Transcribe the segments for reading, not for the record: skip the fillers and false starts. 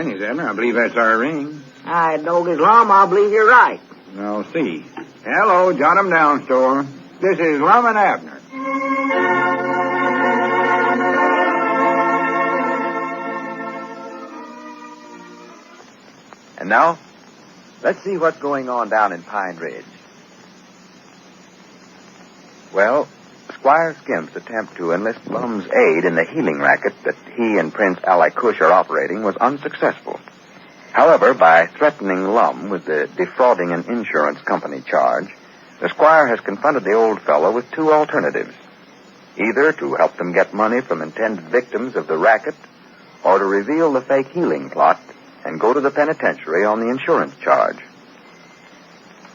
Granny's, Abner. I believe that's our ring. I dog his Lum. I believe you're right. I'll see. Hello, Jot 'em Down store. This is Lum and Abner. And now, let's see what's going on down in Pine Ridge. Well, Squire Skimp's attempt to enlist Lum's aid in the healing racket that he and Prince Ali Cush are operating was unsuccessful. However, by threatening Lum with the defrauding an insurance company charge, the Squire has confronted the old fellow with two alternatives. Either to help them get money from intended victims of the racket, or to reveal the fake healing plot and go to the penitentiary on the insurance charge.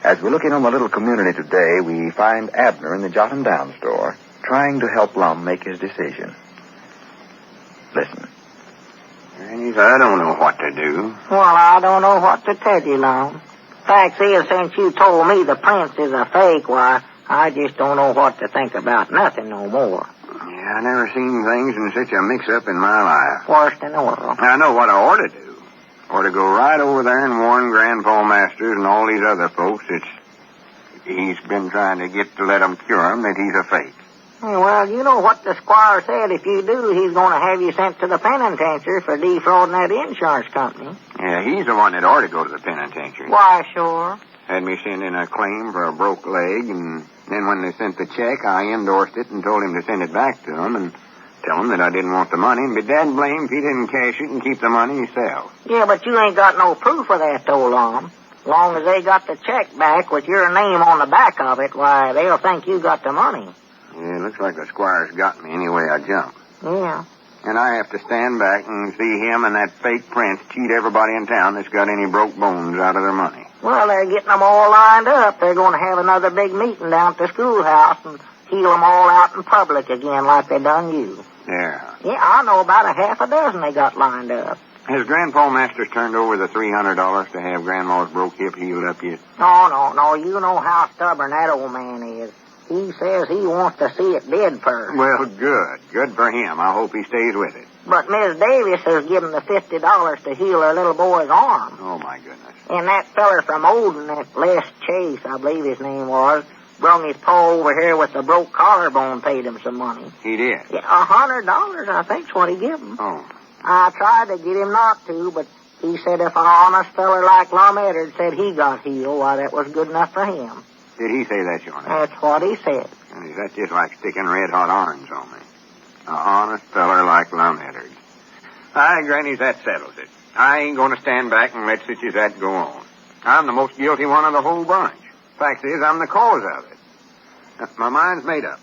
As we look in on the little community today, we find Abner in the Jot 'em Down store, trying to help Lum make his decision. Listen. Granny's, I don't know what to do. Well, I don't know what to tell you, Lum. Fact is, since you told me the prince is a fake, why, I just don't know what to think about nothing no more. Yeah, I never seen things in such a mix-up in my life. Worst in the world. I know what I ought to do. Or to go right over there and warn Grandpa Masters and all these other folks that he's been trying to get to let them cure him that he's a fake. Well, you know what the Squire said. If you do, he's going to have you sent to the penitentiary for defrauding that insurance company. Yeah, he's the one that ought to go to the penitentiary. Why, sure. Had me send in a claim for a broke leg, and then when they sent the check, I endorsed it and told him to send it back to him and tell him that I didn't want the money, and be dad blamed if he didn't cash it and keep the money himself. Yeah, but you ain't got no proof of that, though, Lum. Long as they got the check back with your name on the back of it, why, they'll think you got the money. Yeah, it looks like the Squire's got me any way I jump. Yeah. And I have to stand back and see him and that fake prince cheat everybody in town that's got any broke bones out of their money. Well, they're getting them all lined up. They're going to have another big meeting down at the schoolhouse and heal them all out in public again like they done you. Yeah. Yeah, I know about a half a dozen they got lined up. Has Grandpa Masters turned over the $300 to have Grandma's broke hip healed up yet? No. You know how stubborn that old man is. He says he wants to see it dead first. Well, good. Good for him. I hope he stays with it. But Miss Davis has given the $50 to heal her little boy's arm. Oh, my goodness. And that feller from Olden, that Les Chase, I believe his name was, brung his pa over here with the broke collarbone, paid him some money. He did? Yeah, $100, I think's what he give him. Oh. I tried to get him not to, but he said if an honest feller like Lum Eddard said he got healed, why, that was good enough for him. Did he say that, your name? That's what he said. And that's just like sticking red-hot irons on me. An honest feller like Lum Eddard. Aye, Granny, that settles it. I ain't going to stand back and let such as that go on. I'm the most guilty one of the whole bunch. Fact is, I'm the cause of it. My mind's made up.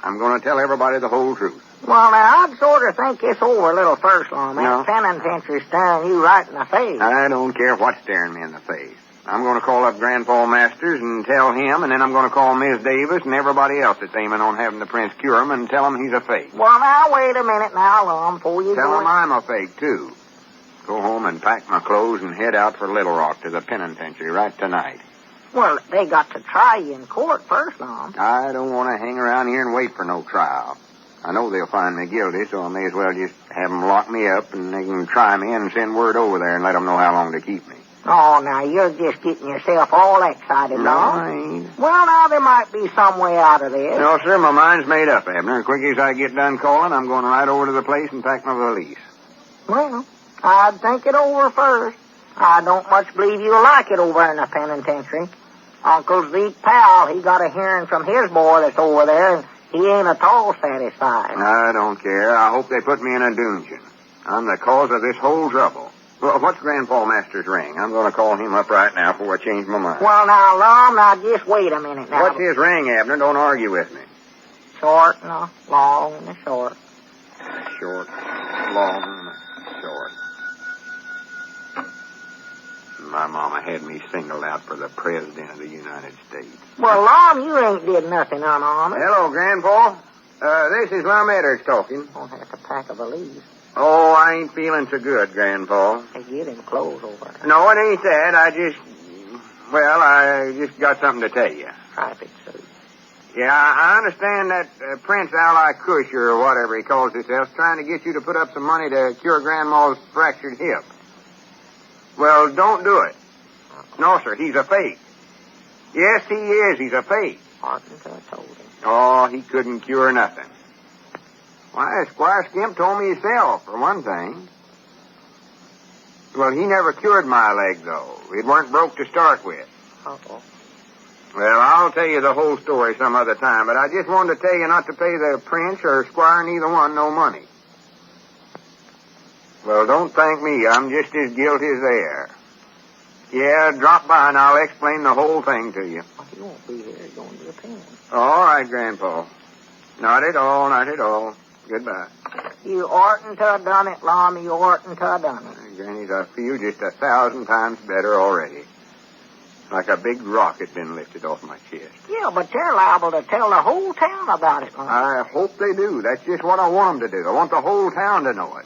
I'm going to tell everybody the whole truth. Well, now, I'd sort of think this over a little first, Lum. No. That penitentiary staring you right in the face. I don't care what's staring me in the face. I'm going to call up Grandpa Masters and tell him, and then I'm going to call Miss Davis and everybody else that's aiming on having the prince cure him and tell him he's a fake. Well, now, wait a minute now, Lum, before you Tell go... him I'm a fake, too. Go home and pack my clothes and head out for Little Rock to the penitentiary right tonight. Well, they got to try you in court first, Lum. I don't want to hang around here and wait for no trial. I know they'll find me guilty, so I may as well just have them lock me up and they can try me and send word over there and let them know how long to keep me. Oh, now, you're just getting yourself all excited, No, Lum. I ain't. Well, now, there might be some way out of this. No, sir, my mind's made up, Abner. As quick as I get done calling, I'm going right over to the place and pack my valise. Well, I'd think it over first. I don't much believe you'll like it over in the penitentiary. Uncle Zeke Powell, he got a hearing from his boy that's over there, and he ain't at all satisfied. I don't care. I hope they put me in a dungeon. I'm the cause of this whole trouble. Well, what's Grandpa Master's ring? I'm going to call him up right now before I change my mind. Well, now, Lum, now, just wait a minute now. What's his ring, Abner? Don't argue with me. Short and a long and a short. Short, long, and short. My mama had me singled out for the President of the United States. Well, Lum, you ain't did nothing unhonest. Hello, Grandpa. This is Lum Eddard talking. Don't have to pack a valise. Oh, I ain't feeling so good, Grandpa. They get him clothes over there. No, it ain't that. I just got something to tell you. Private suit. Yeah, I understand that Prince Ali Cush, or whatever he calls himself, is trying to get you to put up some money to cure Grandma's fractured hip. Well, don't do it. No, sir, he's a fake. Yes, he is. He's a fake. Arkansas told him. Oh, he couldn't cure nothing. Why, Squire Skimp told me himself, for one thing. Well, he never cured my leg, though. It weren't broke to start with. Uh-oh. Well, I'll tell you the whole story some other time, but I just wanted to tell you not to pay the prince or Squire, neither one, no money. Well, don't thank me. I'm just as guilty as they are. Yeah, drop by and I'll explain the whole thing to you. Well, he won't be here. He's going to the pen. All right, Grandpa. Not at all, not at all. Goodbye. You oughtn't to have done it, Lum. You oughtn't to have done it. Granny, I feel just 1,000 times better already. Like a big rock had been lifted off my chest. Yeah, but they're liable to tell the whole town about it, Lum. I hope they do. That's just what I want them to do. I want the whole town to know it.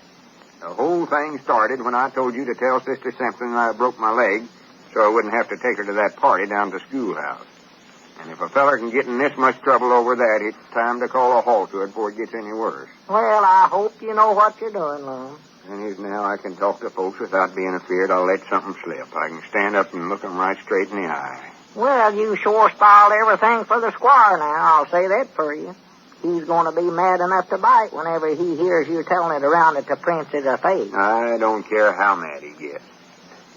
The whole thing started when I told you to tell Sister Simpson I broke my leg so I wouldn't have to take her to that party down at the schoolhouse. And if a feller can get in this much trouble over that, it's time to call a halt to it before it gets any worse. Well, I hope you know what you're doing, Lum. And if now I can talk to folks without being afeard I'll let something slip. I can stand up and look 'em right straight in the eye. Well, you sure spoiled everything for the Squire now. I'll say that for you. He's going to be mad enough to bite whenever he hears you telling it around that the prince is a fake. I don't care how mad he gets.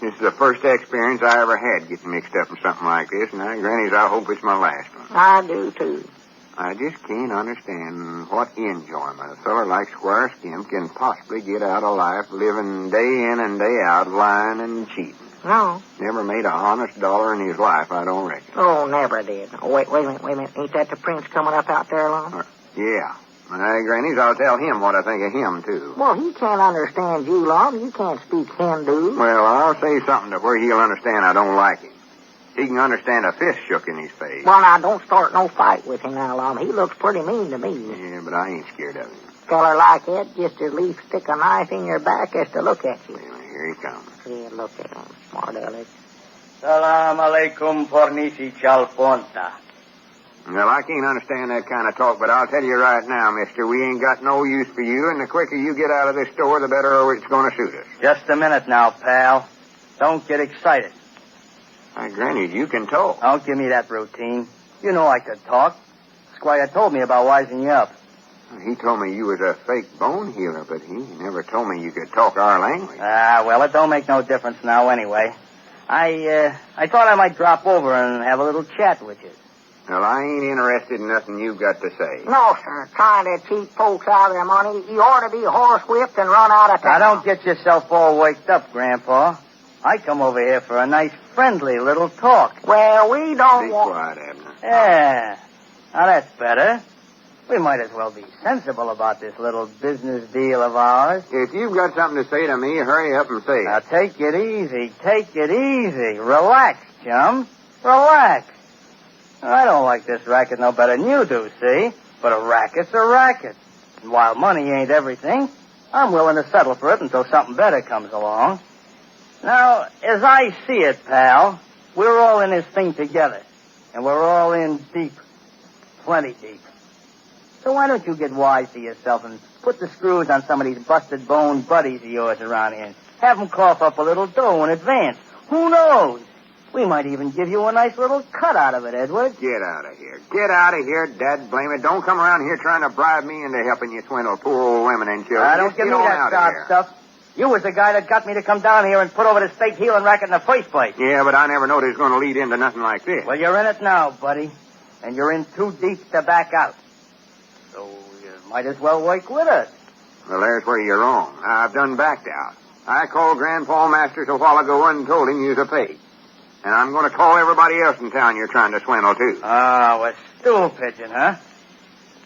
This is the first experience I ever had getting mixed up in something like this, and Granny's, I hope it's my last one. I do, too. I just can't understand what enjoyment a feller like Squire Skimp can possibly get out of life living day in and day out lying and cheating. No. Never made a honest dollar in his life, I don't reckon. Oh, never did. Oh, wait a minute. Ain't that the prince coming up out there, Lum? Yeah. Granny's, I'll tell him what I think of him, too. Well, he can't understand you, Lum. You can't speak Hindu. Well, I'll say something to where he'll understand I don't like him. He can understand a fist shook in his face. Well, now, don't start no fight with him now, Lum. He looks pretty mean to me. Yeah, but I ain't scared of him. Feller like that just as lief stick a knife in your back as to look at you. Well, here he comes. Yeah, look at him, smart aleck. Salam alaikum pornisi chalponta. Well, I can't understand that kind of talk, but I'll tell you right now, mister, we ain't got no use for you, and the quicker you get out of this store, the better it's going to suit us. Just a minute now, pal. Don't get excited. Granny, you can talk. Don't give me that routine. You know I could talk. Squire told me about wising you up. He told me you was a fake bone healer, but he never told me you could talk our language. Well, it don't make no difference now anyway. I thought I might drop over and have a little chat with you. Well, I ain't interested in nothing you've got to say. No, sir. Trying to cheat folks out of their money. You ought to be horsewhipped and run out of town. Now, don't get yourself all waked up, Grandpa. I come over here for a nice, friendly little talk. Well, we don't Be want... quiet, Abner. Yeah. Now, that's better. We might as well be sensible about this little business deal of ours. If you've got something to say to me, hurry up and say Now, it. take it easy. Take it easy. Relax, chum. Relax. I don't like this racket no better than you do, see? But a racket's a racket. And while money ain't everything, I'm willing to settle for it until something better comes along. Now, as I see it, pal, we're all in this thing together. And we're all in deep. Plenty deep. So why don't you get wise to yourself and put the screws on some of these busted bone buddies of yours around here and have them cough up a little dough in advance. Who knows? We might even give you a nice little cut out of it, Edward. Get out of here. Get out of here, Dad blame it. Don't come around here trying to bribe me into helping you swindle poor old women and children. Don't Just give me get on that out of sob here. stuff. You was the guy that got me to come down here and put over the fake healing racket in the first place. Yeah, but I never knowed it was going to lead into nothing like this. Well, you're in it now, buddy. And you're in too deep to back out. So you might as well work with us. Well, there's where you're wrong. I've done backed out. I called Grandpa Masters a while ago and told him you was a fake. And I'm going to call everybody else in town you're trying to swindle, too. Oh, a stool pigeon, huh?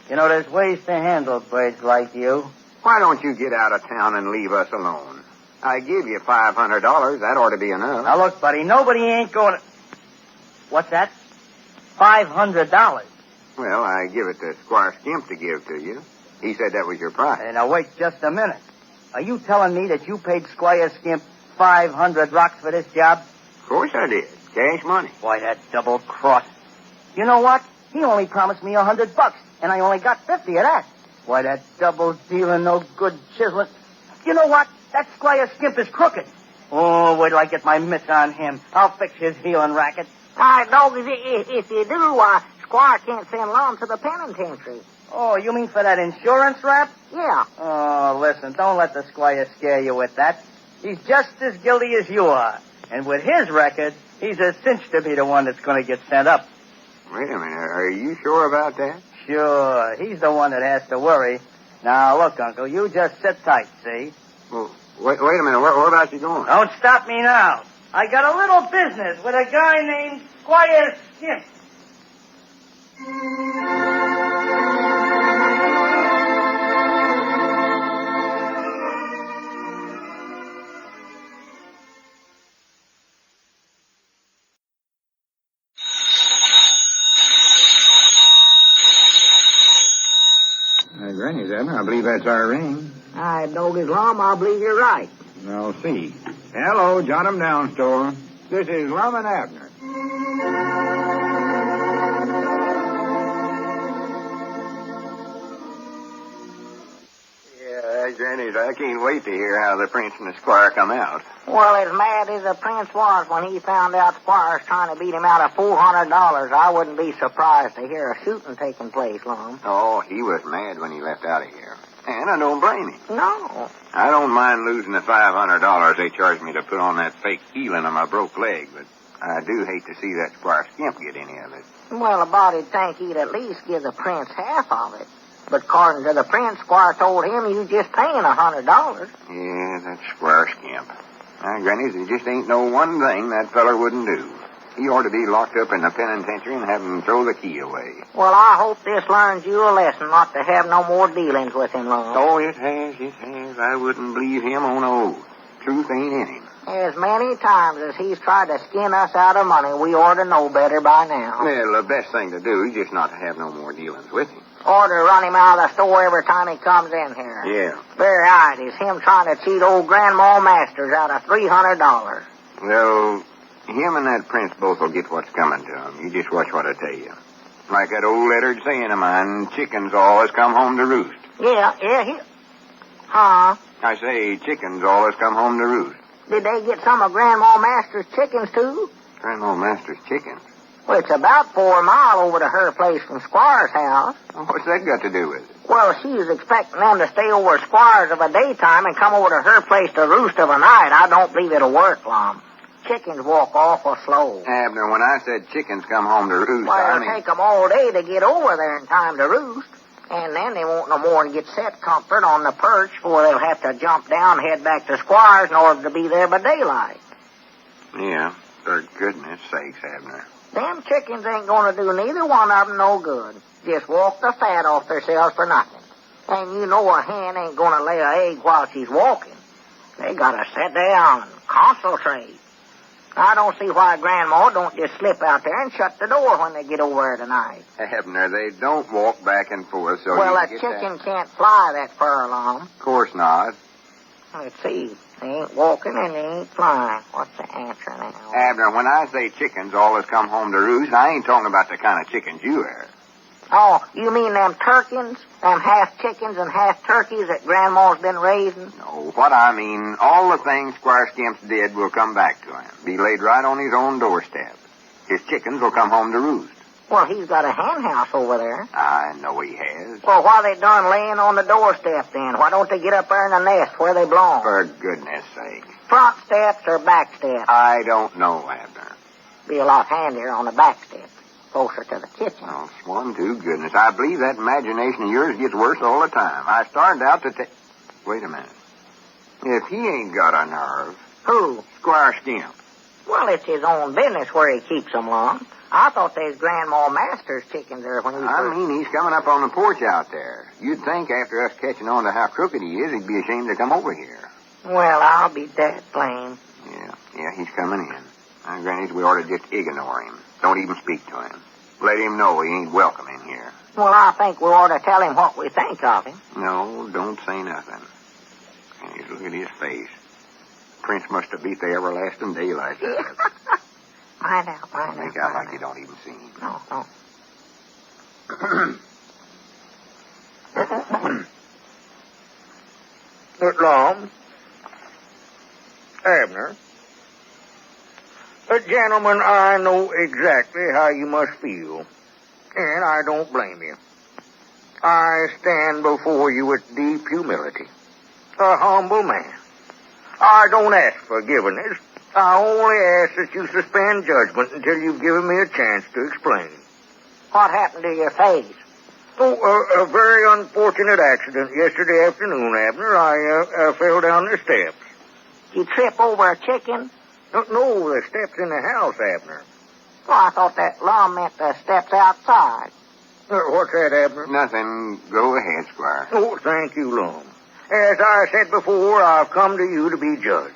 You know, there's ways to handle birds like you. Why don't you get out of town and leave us alone? I give you $500. That ought to be enough. Now, look, buddy, nobody ain't going to... What's that? $500. Well, I give it to Squire Skimp to give to you. He said that was your price. Hey, now, wait just a minute. Are you telling me that you paid Squire Skimp 500 rocks for this job? Of course I did. Cash money. Why, that double cross. You know what? He only promised me $100, and I only got 50 of that. Why, that double dealing, no good chiseling. You know what? That Squire Skimp is crooked. Oh, wait till I get my mitts on him. I'll fix his healing racket. All right, Doggy, if you do, Squire can't send Lum to the penitentiary. Oh, you mean for that insurance rap? Yeah. Oh, listen, don't let the Squire scare you with that. He's just as guilty as you are. And with his record, he's a cinch to be the one that's going to get sent up. Wait a minute. Are you sure about that? Sure. He's the one that has to worry. Now, look, Uncle, you just sit tight, see? Well, wait a minute. Where about you going? Don't stop me now. I got a little business with a guy named Squire Skimp. Granny's Abner, I believe that's our ring. All right, Doggy, Lum, I believe you're right. I'll see. Hello, jot 'em down, store. This is Lum and Abner. Yeah, Granny's, I can't wait to hear how the prince and the squire come out. Well, as mad as the prince was when he found out Squire's trying to beat him out of $400, I wouldn't be surprised to hear a shooting taking place, Lum. Oh, he was mad when he left out of here. And I don't blame him. No. I don't mind losing the $500 they charged me to put on that fake healing on my broke leg, but I do hate to see that Squire Skimp get any of it. Well, a body'd think he'd at least give the prince half of it. But according to the prince, Squire told him you just paying $100. Yeah, that Squire Skimp. Now, Granny, there just ain't no one thing that feller wouldn't do. He ought to be locked up in the penitentiary and have him throw the key away. Well, I hope this learns you a lesson not to have no more dealings with him, Lum. Oh, it has, it has. I wouldn't believe him on oath. Truth ain't in him. As many times as he's tried to skin us out of money, we ought to know better by now. Well, the best thing to do is just not to have no more dealings with him. Or to run him out of the store every time he comes in here. Yeah. Very right. It's him trying to cheat old Grandma Masters out of $300. Well, him and that prince both will get what's coming to them. You just watch what I tell you. Like that old lettered saying of mine, chickens always come home to roost. Yeah. Huh? I say chickens always come home to roost. Did they get some of Grandma Master's chickens, too? Grandma Master's chickens? Well, it's about 4 miles over to her place from Squire's house. Well, what's that got to do with it? Well, she was expecting them to stay over at Squire's of a daytime and come over to her place to roost of a night. I don't believe it'll work, Lum. Chickens walk awful slow. Abner, when I said chickens come home to roost, Well, I it'll mean... take them all day to get over there in time to roost. And then they won't no more than get set comfort on the perch before they'll have to jump down and head back to Squire's in order to be there by daylight. Yeah, for goodness sakes, Abner. Them chickens ain't going to do neither one of them no good. Just walk the fat off themselves for nothing. And you know a hen ain't going to lay an egg while she's walking. They got to sit down and concentrate. I don't see why Grandma don't just slip out there and shut the door when they get over there tonight. Abner, they don't walk back and forth, so well, you a get chicken that. can't fly that far along. Of course not. Let's see. They ain't walking and they ain't flying. What's the answer now? Abner, when I say chickens always come home to roost, I ain't talking about the kind of chickens you are. Oh, you mean them turkins? Them half chickens and half turkeys that Grandma's been raising? No, what I mean, all the things Squire Skimp did will come back to him. Be laid right on his own doorstep. His chickens will come home to roost. Well, he's got a hen house over there. I know he has. Well, why they done laying on the doorstep then? Why don't they get up there in the nest where they belong? For goodness sake. Front steps or back steps? I don't know, Abner. Be a lot handier on the back steps, closer to the kitchen. Oh, swan to goodness. I believe that imagination of yours gets worse all the time. I started out to Wait a minute. If he ain't got a nerve... Who? Squire Skimp. Well, it's his own business where he keeps them long. I thought there's Grandma Master's chickens there when he I mean, he's coming up on the porch out there. You'd think after us catching on to how crooked he is, he'd be ashamed to come over here. Well, I'll be that plain. Yeah, he's coming in. Now, Grannies, we ought to just ignore him. Don't even speak to him. Let him know he ain't welcome in here. Well, I think we ought to tell him what we think of him. No, don't say nothing. Grannies, look at his face. Prince must have beat the everlasting daylight out of it. Find out. Make out like you don't even see him. No. Lum. Abner. Abner. Gentlemen, I know exactly how you must feel, and I don't blame you. I stand before you with deep humility, a humble man. I don't ask forgiveness. I only ask that you suspend judgment until you've given me a chance to explain. What happened to your face? Oh, a very unfortunate accident yesterday afternoon, Abner. I fell down the steps. You trip over a chicken? No, the steps in the house, Abner. Well, I thought that Lum meant the steps outside. What's that, Abner? Nothing. Go ahead, Squire. Oh, thank you, Lum. As I said before, I've come to you to be judged.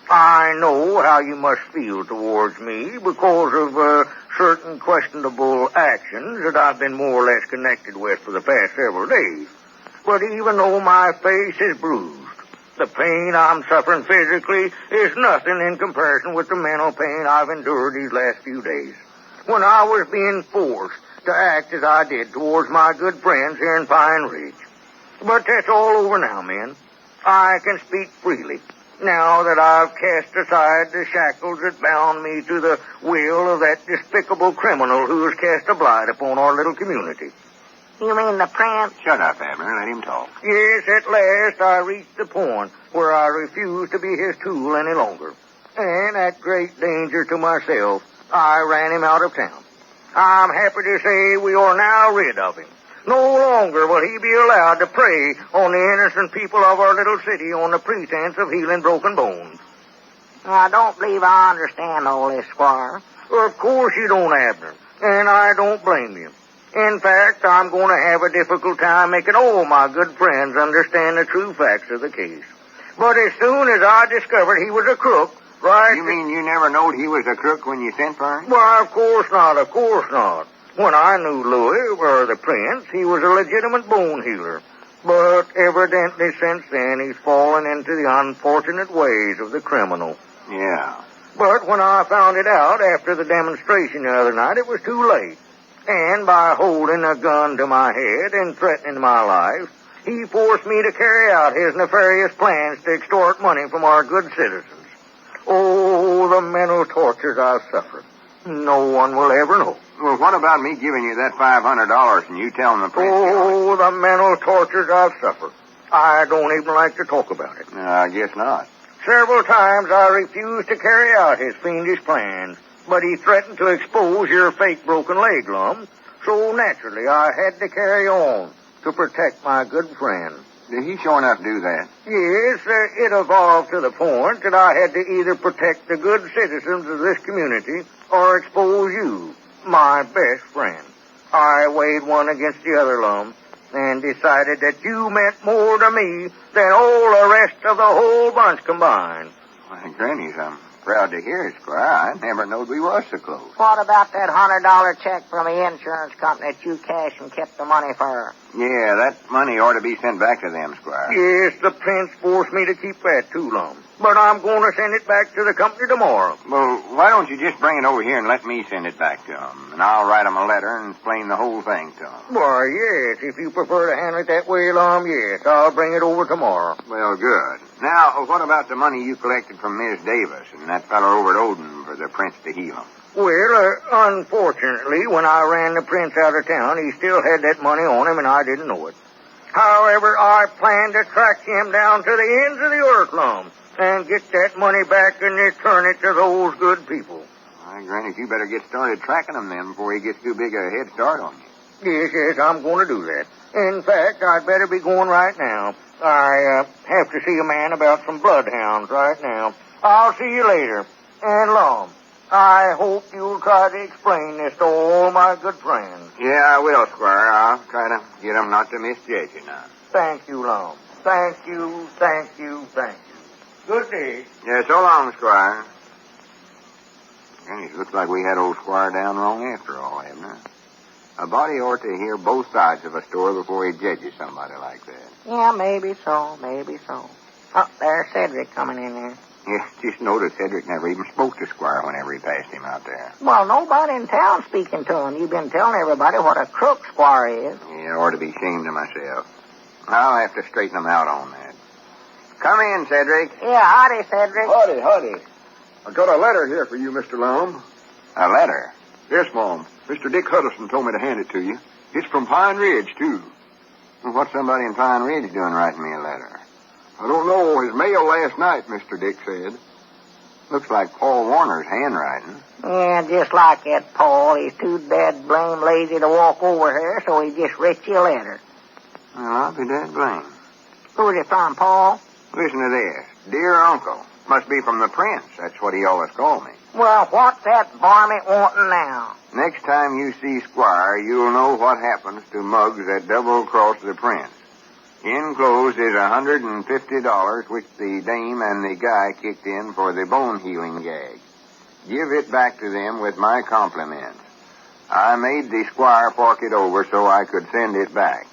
I know how you must feel towards me because of certain questionable actions that I've been more or less connected with for the past several days. But even though my face is bruised, the pain I'm suffering physically is nothing in comparison with the mental pain I've endured these last few days. When I was being forced to act as I did towards my good friends here in Pine Ridge. But that's all over now, men. I can speak freely, now that I've cast aside the shackles that bound me to the will of that despicable criminal who has cast a blight upon our little community. You mean the prince? Shut up, Abner. Let him talk. Yes, at last I reached the point where I refused to be his tool any longer. And at great danger to myself, I ran him out of town. I'm happy to say we are now rid of him. No longer will he be allowed to prey on the innocent people of our little city on the pretense of healing broken bones. I don't believe I understand all this, Squire. Of course you don't, Abner, and I don't blame you. In fact, I'm going to have a difficult time making all my good friends understand the true facts of the case. But as soon as I discovered he was a crook, right... You mean you never knowed he was a crook when you sent for him? Why, of course not, of course not. When I knew Louis, or the prince, he was a legitimate bone healer. But evidently since then he's fallen into the unfortunate ways of the criminal. Yeah. But when I found it out after the demonstration the other night, it was too late. And by holding a gun to my head and threatening my life, he forced me to carry out his nefarious plans to extort money from our good citizens. Oh, the mental tortures I've suffered. No one will ever know. Well, what about me giving you that $500 and you telling the prince? Oh, the mental tortures I've suffered. I don't even like to talk about it. No, I guess not. Several times I refused to carry out his fiendish plans, but he threatened to expose your fake broken leg, Lum. So naturally I had to carry on to protect my good friend. Did he sure enough do that? Yes, it evolved to the point that I had to either protect the good citizens of this community or expose you, my best friend. I weighed one against the other, Lum, and decided that you meant more to me than all the rest of the whole bunch combined. Well, Granny's, I'm proud to hear it, Squire. I never knowed we was so close. What about that $100 check from the insurance company that you cashed and kept the money for her? Yeah, that money ought to be sent back to them, Squire. Yes, the prince forced me to keep that too, Lum. But I'm going to send it back to the company tomorrow. Well, why don't you just bring it over here and let me send it back to them? And I'll write them a letter and explain the whole thing to them. Why, yes, if you prefer to handle it that way, Lum, yes, I'll bring it over tomorrow. Well, good. Now, what about the money you collected from Miss Davis and that fellow over at Odin for the prince to heal him? Well, unfortunately, when I ran the prince out of town, he still had that money on him, and I didn't know it. However, I plan to track him down to the ends of the earth, Lum, and get that money back and return it to those good people. Why, Granny, you better get started tracking him then before he gets too big a head start on you. Yes, I'm going to do that. In fact, I'd better be going right now. I have to see a man about some bloodhounds right now. I'll see you later. And, Lum, I hope you'll try to explain this to all my good friends. Yeah, I will, Squire. I'll try to get them not to misjudge you now. Thank you, Lum. Thank you, thank you, thank you. Good day. Yeah, so long, Squire. It looks like we had old Squire down wrong after all, haven't we? A body ought to hear both sides of a story before he judges somebody like that. Yeah, maybe so, maybe so. Oh, there's Cedric coming in there. Yeah, just noticed Cedric never even spoke to Squire whenever he passed him out there. Well, nobody in town speaking to him. You've been telling everybody what a crook Squire is. Yeah, I ought to be ashamed of myself. I'll have to straighten him out on that. Come in, Cedric. Yeah, howdy, Cedric. Howdy. I got a letter here for you, Mr. Lum. A letter? Yes, Mom. Mr. Dick Huddleston told me to hand it to you. It's from Pine Ridge, too. Well, what's somebody in Pine Ridge doing writing me a letter? I don't know. His mail last night, Mr. Dick said. Looks like Paul Warner's handwriting. Yeah, just like that, Paul. He's too dead blame lazy to walk over here, so he just writ you a letter. Well, I'll be dead blamed. Who's it from, Paul? Listen to this. Dear Uncle. Must be from the Prince. That's what he always called me. Well, what's that varmint wanting now? Next time you see Squire, you'll know what happens to mugs that double-cross the Prince. Enclosed is $150, which the dame and the guy kicked in for the bone-healing gag. Give it back to them with my compliments. I made the Squire fork it over so I could send it back.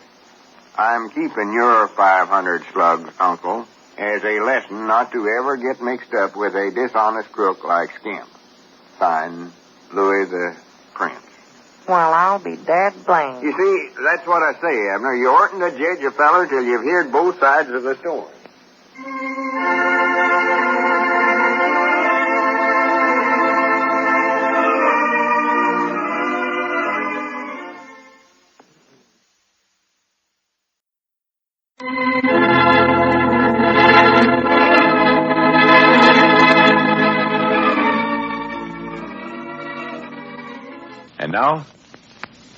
I'm keeping your 500 slugs, Uncle, as a lesson not to ever get mixed up with a dishonest crook like Skimp. Signed, Louis the Prince. Well, I'll be dead blamed. You see, that's what I say, Abner. You oughtn't to judge a feller till you've heard both sides of the story. And now,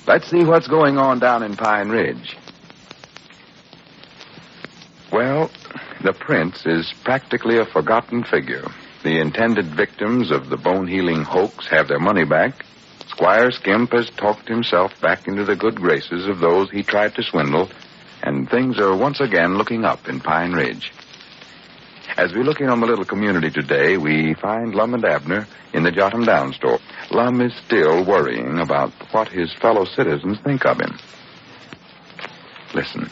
let's see what's going on down in Pine Ridge. Well, the Prince is practically a forgotten figure. The intended victims of the bone-healing hoax have their money back. Squire Skimp has talked himself back into the good graces of those he tried to swindle, and things are once again looking up in Pine Ridge. As we look in on the little community today, we find Lum and Abner in the Jot 'em Down store. Lum is still worrying about what his fellow citizens think of him. Listen.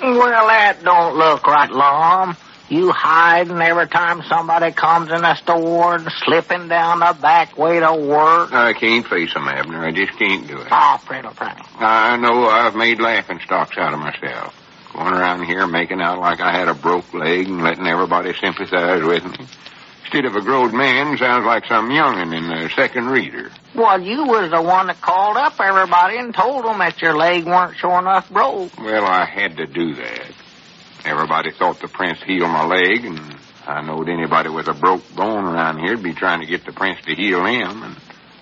Well, that don't look right, Lum. You hiding every time somebody comes in the store and slipping down the back way to work. I can't face 'em, Abner. I just can't do it. Oh, pretty. I know I've made laughing stocks out of myself. Going around here making out like I had a broke leg and letting everybody sympathize with me. Instead of a grown man, sounds like some young'un in the second reader. Well, you was the one that called up everybody and told them that your leg weren't sure enough broke. Well, I had to do that. Everybody thought the Prince healed my leg, and I knowed anybody with a broke bone around here'd be trying to get the Prince to heal them, and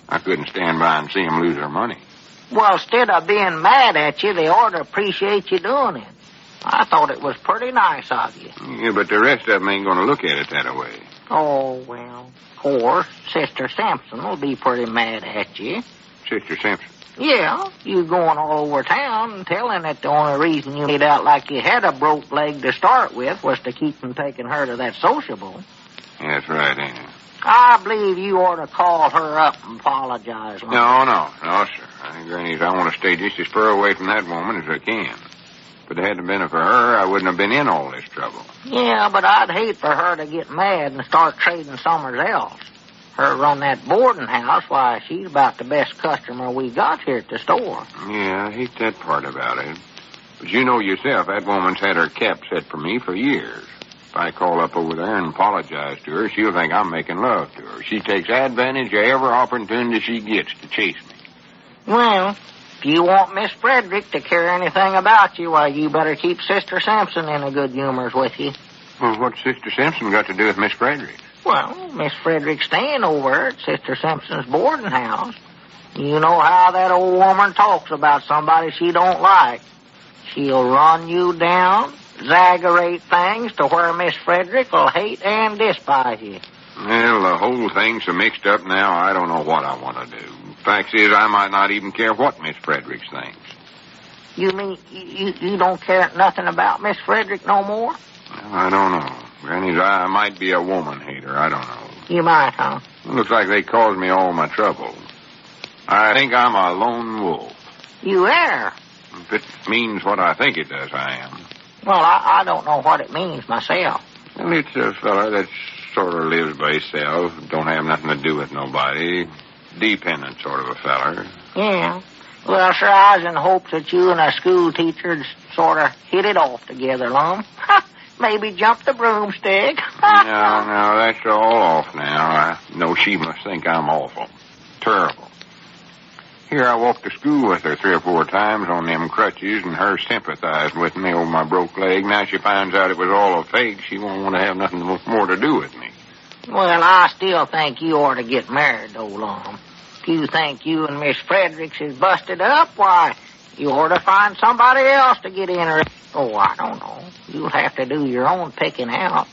I couldn't stand by and see them lose their money. Well, instead of being mad at you, they ought to appreciate you doing it. I thought it was pretty nice of you. Yeah, but the rest of them ain't going to look at it that way. Oh, well, of course, Sister Simpson will be pretty mad at you. Sister Simpson? Yeah, you going all over town and telling that the only reason you made out like you had a broke leg to start with was to keep from taking her to that sociable. That's right, ain't it? I believe you ought to call her up and apologize. No, sir. I think, Grannies, I want to stay just as far away from that woman as I can. If it hadn't been for her, I wouldn't have been in all this trouble. Yeah, but I'd hate for her to get mad and start trading somewhere else. Her run that boarding house, why, she's about the best customer we got here at the store. Yeah, I hate that part about it. But you know yourself, that woman's had her cap set for me for years. If I call up over there and apologize to her, she'll think I'm making love to her. She takes advantage of every opportunity she gets to chase me. Well, if you want Miss Fredericks to care anything about you, why, you better keep Sister Simpson in a good humors with you. Well, what's Sister Simpson got to do with Miss Fredericks? Well, Miss Fredericks staying over at Sister Simpson's boarding house. You know how that old woman talks about somebody she don't like. She'll run you down, exaggerate things to where Miss Fredericks will hate and despise you. Well, the whole thing's so mixed up now, I don't know what I want to do. Fact is, I might not even care what Miss Fredericks thinks. You mean you don't care nothing about Miss Fredericks no more? Well, I don't know. Grannies, I might be a woman hater. I don't know. You might, huh? It looks like they caused me all my trouble. I think I'm a lone wolf. You are? If it means what I think it does, I am. Well, I don't know what it means myself. Well, it's a fella that sort of lives by himself, don't have nothing to do with nobody. Dependent sort of a feller. Yeah. Well, sir, I was in hopes that you and a school teacher'd sort of hit it off together, Lum. maybe jump the broomstick. No, that's all off now. I know she must think I'm awful. Terrible. Here I walked to school with her 3 or 4 times on them crutches, and her sympathized with me over my broke leg. Now she finds out it was all a fake. She won't want to have nothing more to do with me. Well, I still think you ought to get married, old Lum. If you think you and Miss Fredericks is busted up, why, you ought to find somebody else to get interested. Oh, I don't know. You'll have to do your own picking out.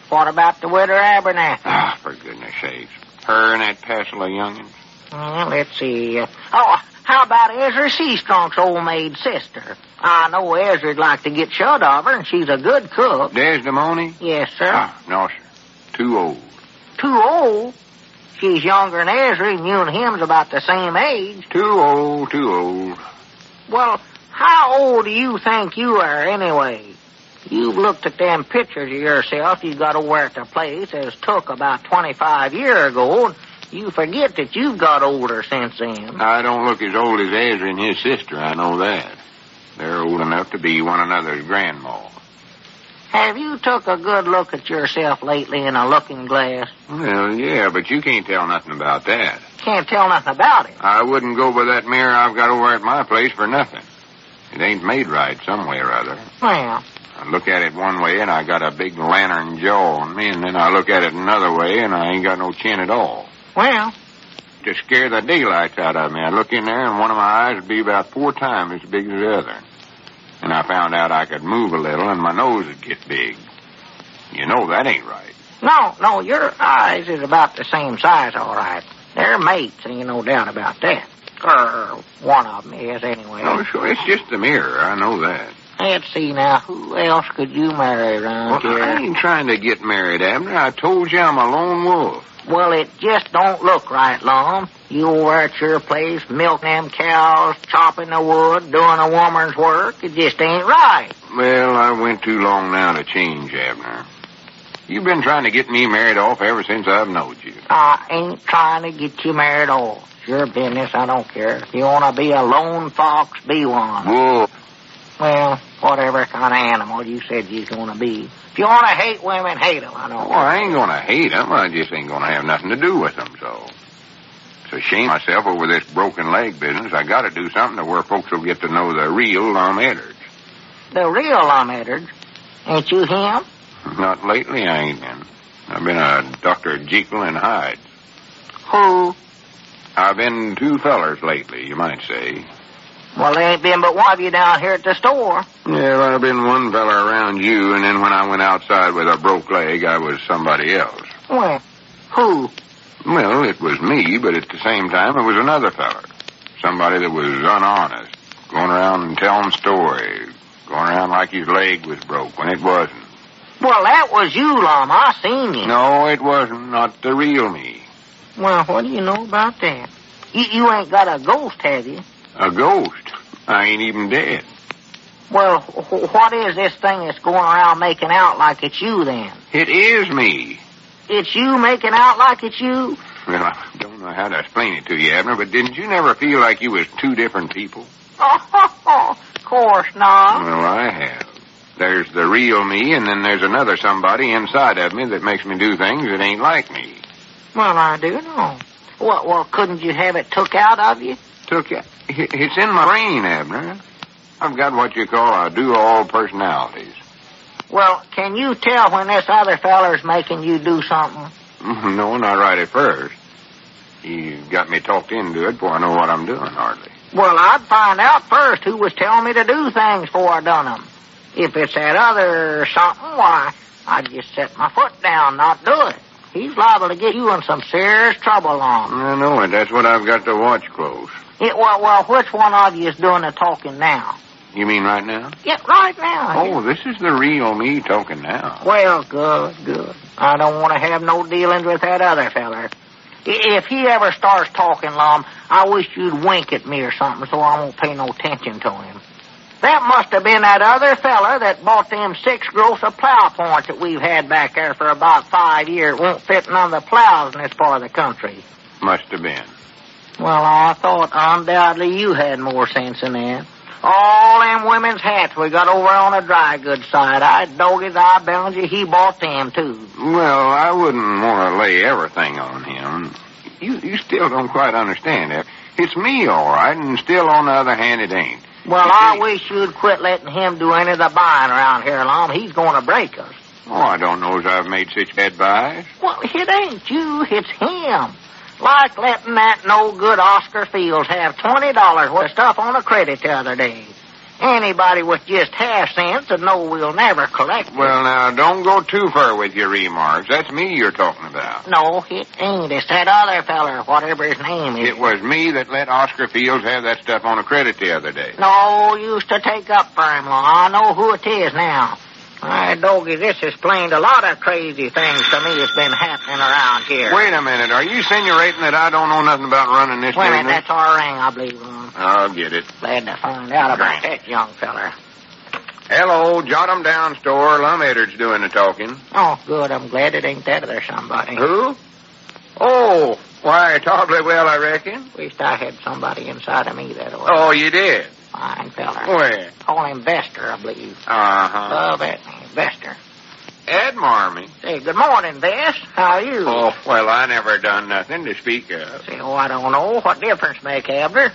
What about the widow Abernathy? Ah, for goodness sakes. Her and that passel of youngins. Well, let's see. How about Ezra Seastrunk's old maid sister? I know Ezra'd like to get shut of her, and she's a good cook. Desdemony? Yes, sir. No, sir. Too old. Too old? She's younger than Ezra, and you and him's about the same age. Too old. Well, how old do you think you are, anyway? You've looked at them pictures of yourself you got over at the place as took about 25 years ago, and you forget that you've got older since then. I don't look as old as Ezra and his sister, I know that. They're old enough to be one another's grandma. Have you took a good look at yourself lately in a looking glass? Well, yeah, but you can't tell nothing about that. Can't tell nothing about it. I wouldn't go by that mirror I've got over at my place for nothing. It ain't made right some way or other. Well, I look at it one way and I got a big lantern jaw on me, and then I look at it another way and I ain't got no chin at all. well, To scare the daylights out of me, I'd look in there and one of my eyes would be about 4 times as big as the other. And I found out I could move a little and my nose would get big. You know that ain't right. no, your eyes is about the same size, all right. They're mates, ain't no doubt about that. Or one of them is, anyway. Oh, sure, it's just the mirror. I know that. Let's see now, who else could you marry around Well, here? I ain't trying to get married, Abner. I told you I'm a lone wolf. Well, it just don't look right, Lum. You over at your place, milking them cows, chopping the wood, doing a woman's work. It just ain't right. Well, I went too long now to change, Abner. You've been trying to get me married off ever since I've knowed you. I ain't trying to get you married off. It's your business, I don't care. If you want to be a lone fox, be one. Whoa. Well, whatever kind of animal you said you's going to be. If you want to hate women, hate them, I know. Oh, I ain't going to hate them. I just ain't going to have nothing to do with them, so. It's a shame myself over this broken leg business. I got to do something to where folks will get to know the real Lum Edwards. The real Lum Edwards? Ain't you him? Not lately, I ain't been. I've been a Dr. Jekyll and Hyde. Who? I've been 2 fellers lately, you might say. Well, there ain't been but one of you down here at the store. Yeah, well, I've been one feller around you, and then when I went outside with a broke leg, I was somebody else. Well, who? Well, it was me, but at the same time, it was another feller. Somebody that was unhonest, going around and telling stories, going around like his leg was broke when it wasn't. Well, that was you, Lum. I seen you. No, it wasn't. Not the real me. Well, what do you know about that? You ain't got a ghost, have you? A ghost? I ain't even dead. Well, what is this thing that's going around making out like it's you, then? It is me. It's you making out like it's you? Well, I don't know how to explain it to you, Abner, but didn't you never feel like you was 2 different people? Of course not. Well, I have. There's the real me, and then there's another somebody inside of me that makes me do things that ain't like me. Well, I do know. Well, couldn't you have it took out of you? Took it. It's in my brain, Abner. I've got what you call a do-all personalities. Well, can you tell when this other feller's making you do something? No, not right at first. He got me talked into it before I know what I'm doing, hardly. Well, I'd find out first who was telling me to do things before I done them. If it's that other something, why, I'd just set my foot down, not do it. He's liable to get you in some serious trouble on. I know it. That's what I've got to watch close. Well, which one of you is doing the talking now? You mean right now? Yeah, right now. Oh, this is the real me talking now. Well, good. I don't want to have no dealings with that other feller. If he ever starts talking, Lum, I wish you'd wink at me or something so I won't pay no attention to him. That must have been that other feller that bought them 6 gross of plow points that we've had back there for about 5 years. Won't fit none of the plows in this part of the country. Must have been. Well, I thought undoubtedly you had more sense than that. All them women's hats we got over on the dry goods side. I doggies, I bound you, he bought them, too. Well, I wouldn't want to lay everything on him. You still don't quite understand it. It's me, all right, and still, on the other hand, it ain't. Well, I wish you'd quit letting him do any of the buying around here, Lum. He's going to break us. Oh, I don't know as I've made such bad buys. Well, it ain't you, it's him. Like letting that no-good Oscar Fields have $20 worth of stuff on a credit the other day. Anybody with just half cents would know we'll never collect it. Well, now, don't go too far with your remarks. That's me you're talking about. No, it ain't. It's that other feller, whatever his name is. It was me that let Oscar Fields have that stuff on a credit the other day. No, used to take up for him, Lum. I know who it is now. My doggy, this explained a lot of crazy things to me that's been happening around here. Wait a minute. Are you insinuating that I don't know nothing about running this Wait a minute, business? that's our ring, I believe, Lum. I'll get it. Glad to find out about that young feller. Hello, Jot 'em Down store. Lum Eddard's doing the talking. Oh, good. I'm glad it ain't that other somebody. Who? Oh, why, tolerably well, I reckon. Wished I had somebody inside of me that way. Oh, you did? Fine feller. Where? Call him Vester, I believe. Uh-huh. Love that name, Vester. Admire me. Say, good morning, Vest. How are you? Oh, well, I never done nothing to speak of. Say, I don't know. What difference make, Abner?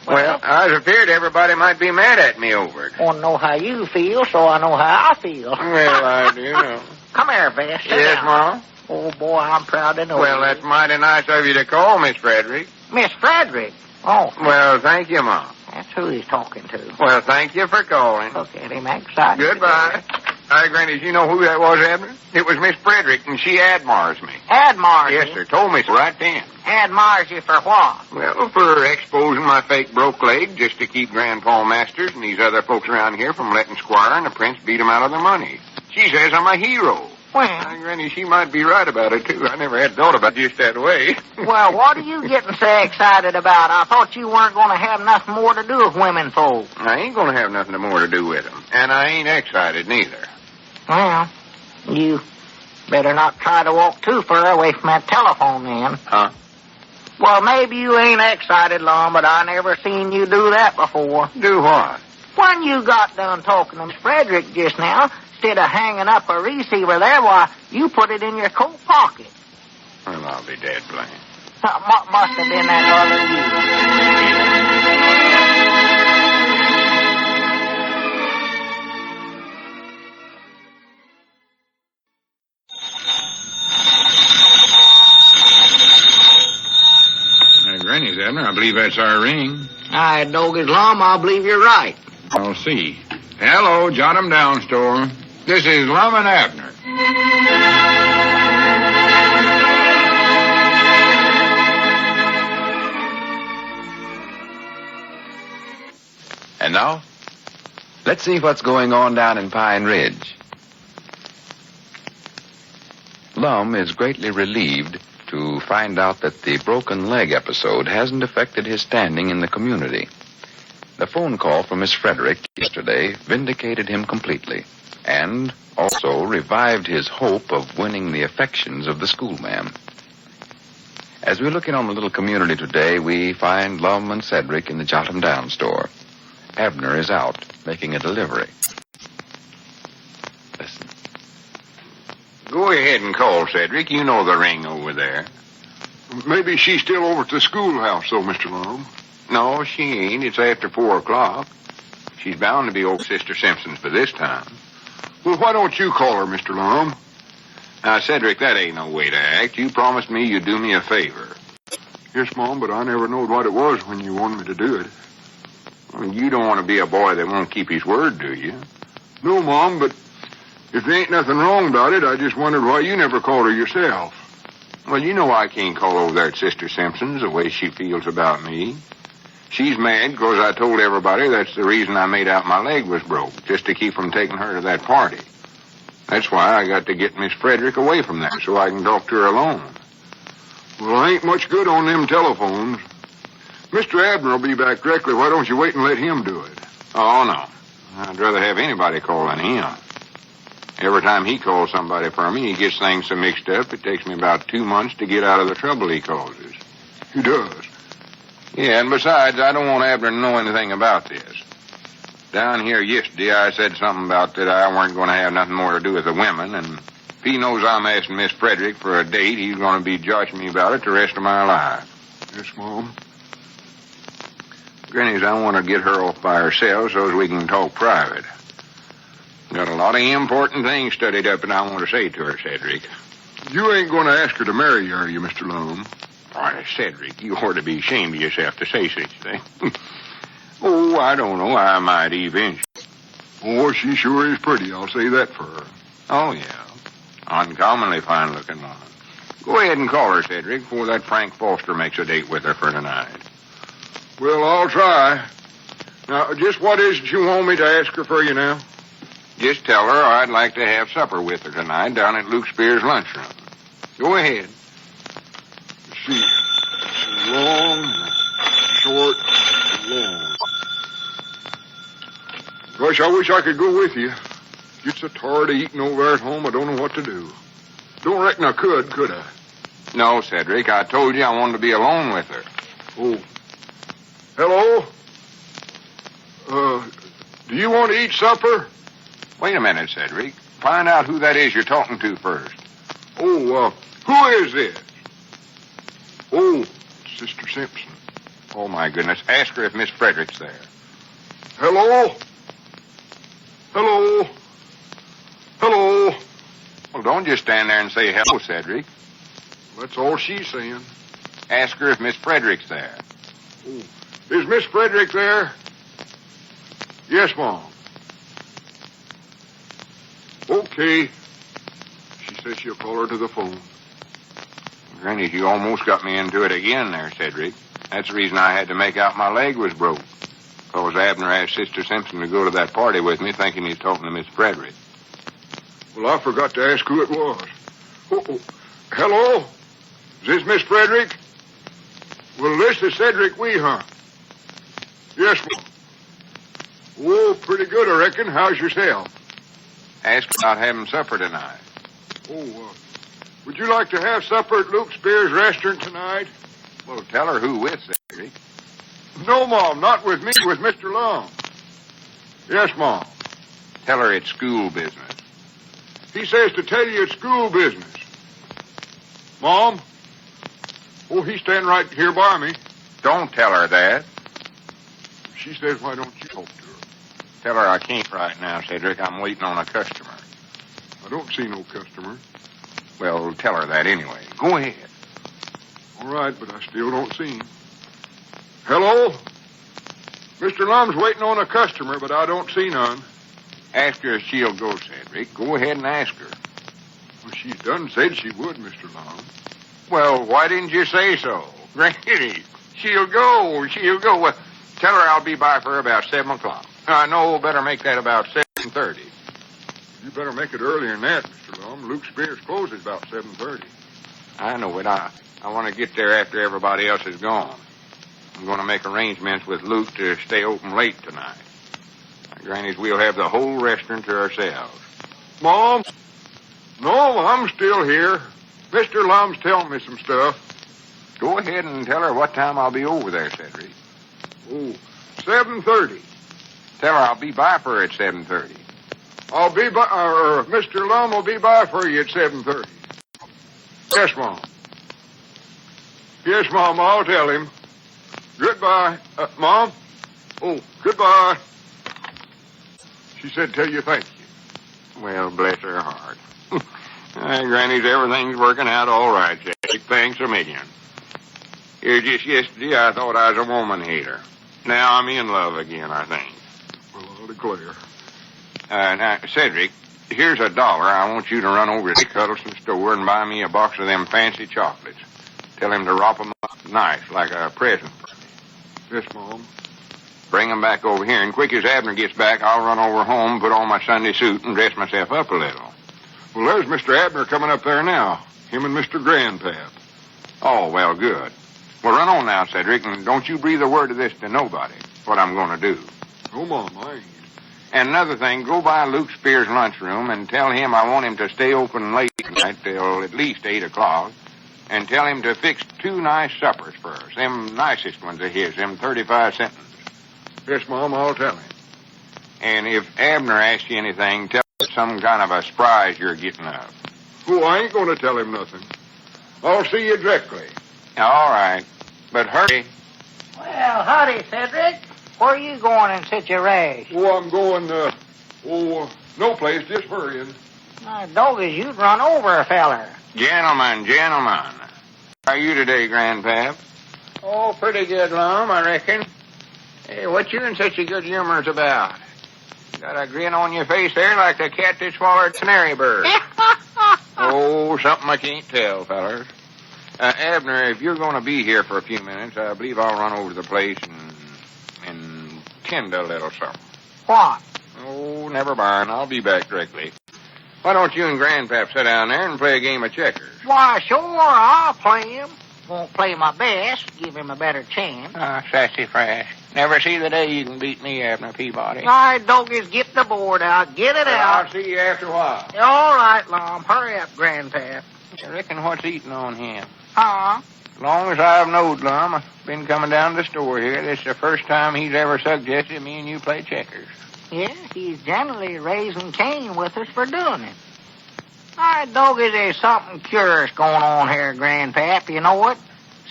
Well, I was afraid everybody might be mad at me over it. Want to know how you feel, so I know how I feel. Well, I do know. Come here, Vest. Sit Yes, down. Mom? Oh, boy, I'm proud to know Well, you. that's mighty nice of you to call, Miss Frederick. Miss Frederick. Oh, Well, thank you, Mom. that's who he's talking to. Well, thank you for calling. Look at him, excited. Goodbye. Hi, Granny. You know who that was, Abner? It was Miss Frederick, and she admires me. Admires Yes, you. sir. Told me so right then. Admires you for what? Well, for exposing my fake broke leg just to keep Grandpa Masters and these other folks around here from letting Squire and the Prince beat them out of their money. She says I'm a hero. Well, Hi, Granny, she might be right about it, too. I never had thought about it just that way. well, what are you getting so excited about? I thought you weren't going to have nothing more to do with women folk. I ain't going to have nothing more to do with them. And I ain't excited neither. Well, you better not try to walk too far away from that telephone, then. Huh? Well, maybe you ain't excited, Lum, but I never seen you do that before. Do what? When you got done talking to Miss Frederick just now, instead of hanging up a receiver there, why, you put it in your coat pocket. Well, I'll be dead plain. Must have been that other you. Granny's, Abner. I believe that's our ring. I doggies, Lum, I believe you're right. I'll see. Hello, Jot 'em Down store. This is Lum and Abner. And now, let's see what's going on down in Pine Ridge. Lum is greatly relieved to find out that the broken leg episode hasn't affected his standing in the community. The phone call from Miss Frederick yesterday vindicated him completely, and also revived his hope of winning the affections of the schoolma'am. As we look in on the little community today, we find Lum and Cedric in the Jot 'em Down store. Abner is out, making a delivery. Listen. Go ahead and call, Cedric. You know the ring over there. Maybe she's still over at the schoolhouse, though, Mr. Lum. No, she ain't. It's after 4 o'clock. She's bound to be old Sister Simpson's by this time. Well, why don't you call her, Mr. Lum? Now, Cedric, that ain't no way to act. You promised me you'd do me a favor. Yes, Mom, but I never knowed what it was when you wanted me to do it. Well, you don't want to be a boy that won't keep his word, do you? No, Mom, but if there ain't nothing wrong about it, I just wondered why you never called her yourself. Well, you know I can't call over there at Sister Simpson's the way she feels about me. She's mad because I told everybody that's the reason I made out my leg was broke, just to keep from taking her to that party. That's why I got to get Miss Frederick away from there so I can talk to her alone. Well, I ain't much good on them telephones. Mr. Abner will be back directly. Why don't you wait and let him do it? Oh, no. I'd rather have anybody call than him. Every time he calls somebody for me, he gets things so mixed up, it takes me about 2 months to get out of the trouble he causes. He does. Yeah, and besides, I don't want Abner to know anything about this. Down here yesterday, I said something about that I weren't going to have nothing more to do with the women, and if he knows I'm asking Miss Fredericks for a date, he's going to be joshing me about it the rest of my life. Yes, Mom. Granny's, I want to get her off by herself so as we can talk private. Got a lot of important things studied up, and I want to say to her, Cedric. You ain't going to ask her to marry you, are you, Mr. Lum? Why, Cedric, you ought to be ashamed of yourself to say such a thing. Oh, I don't know. I might eventually. Oh, she sure is pretty. I'll say that for her. Oh, yeah. Uncommonly fine-looking woman. Go ahead and call her, Cedric, before that Frank Foster makes a date with her for tonight. Well, I'll try. Now, just what is it you want me to ask her for you now? Just tell her I'd like to have supper with her tonight down at Luke Spear's lunchroom. Go ahead. Let's see. Long, short, long. Gosh, I wish I could go with you. Get so tired of eating over there at home, I don't know what to do. Don't reckon I could I? No, Cedric, I told you I wanted to be alone with her. Oh. Hello? Do you want to eat supper? Wait a minute, Cedric. Find out who that is you're talking to first. Oh, who is this? Oh, Sister Simpson. Oh, my goodness. Ask her if Miss Fredericks there. Hello? Hello? Hello? Well, don't just stand there and say hello, Cedric. That's all she's saying. Ask her if Miss Fredericks there. Oh, is Miss Fredericks there? Yes, Mom. Okay. She says she'll call her to the phone. Granny, you almost got me into it again there, Cedric. That's the reason I had to make out my leg was broke. Because Abner asked Sister Simpson to go to that party with me, thinking he's talking to Miss Fredericks. Well, I forgot to ask who it was. Oh, hello? Is this Miss Fredericks? Well, this is Cedric Weehunt. Yes, Mom. Oh, pretty good, I reckon. How's yourself? Ask about having supper tonight. Oh, would you like to have supper at Luke Spear's restaurant tonight? Well, tell her who with, Cedric. No, Mom, not with me, with Mr. Lum. Yes, Mom. Tell her it's school business. He says to tell you it's school business. Mom? Oh, he's standing right here by me. Don't tell her that. She says, why don't you talk to her? Tell her I can't right now, Cedric. I'm waiting on a customer. I don't see no customer. Well, tell her that anyway. Go ahead. All right, but I still don't see him. Hello? Mr. Lum's waiting on a customer, but I don't see none. Ask her if she'll go, Cedric. Go ahead and ask her. Well, she's done said she would, Mr. Lum. Well, why didn't you say so? Granny, she'll go. She'll go. Well, tell her I'll be by for about 7 o'clock. No, better make that about 7:30. You better make it earlier than that, Mr. Lum. Luke Spears closes about 7:30. I know it. I want to get there after everybody else is gone. I'm going to make arrangements with Luke to stay open late tonight. Granny's, we'll have the whole restaurant to ourselves. Mom? No, I'm still here. Mr. Lum's telling me some stuff. Go ahead and tell her what time I'll be over there, Cedric. Oh, 7:30. Tell her I'll be by for her at 7:30. I'll be by, Mr. Lum will be by for you at 7:30. Yes, Mom. Yes, Mom, I'll tell him. Goodbye. Mom? Oh, goodbye. She said tell you thank you. Well, bless her heart. Granny's, everything's working out all right, Jack. Thanks a million. Here, just yesterday, I thought I was a woman hater. Now I'm in love again, I think. Well, I'll declare. Now, Cedric, here's $1. I want you to run over to the Cuddleston store and buy me a box of them fancy chocolates. Tell him to wrap them up nice, like a present for me. Yes, Mom. Bring them back over here, and quick as Abner gets back, I'll run over home, put on my Sunday suit, and dress myself up a little. Well, there's Mr. Abner coming up there now. Him and Mr. Grandpap. Oh, well, good. Well, run on now, Cedric, and don't you breathe a word of this to nobody, what I'm going to do. Oh, Mom, I ain't. And another thing, go by Luke Spear's lunchroom and tell him I want him to stay open late tonight till at least 8 o'clock, and tell him to fix 2 nice suppers for us, them nicest ones of his, them 35 cents. Yes, Mom, I'll tell him. And if Abner asks you anything, tell him it's some kind of a surprise you're getting up. Oh, I ain't going to tell him nothing. I'll see you directly. All right. But hurry. Well, howdy, Cedric. Where are you going in such a rush? Oh, I'm going, no place, just hurrying. My doggies, you'd run over a feller. Gentlemen. How are you today, Grandpap? Oh, pretty good, Lum, I reckon. Hey, what you in such a good humors about? Got a grin on your face there like the cat that swallowed canary bird. Oh, something I can't tell, fellers. Abner, if you're going to be here for a few minutes, I believe I'll run over to the place and tend a little something. What? Oh, never mind. I'll be back directly. Why don't you and Grandpap sit down there and play a game of checkers? Why, sure, I'll play him. Won't play my best, give him a better chance. Sassy fresh. Never see the day you can beat me, Abner Peabody. All right, doggies, get the board out. Get it out. I'll see you after a while. All right, Lum. Hurry up, Grandpap. I reckon what's eating on him? Huh? As long as I've knowed, Lum, I've been coming down to the store here. This is the first time he's ever suggested me and you play checkers. Yeah, he's generally raising Cain with us for doing it. All right, doggies, there's something curious going on here, Grandpap. You know what?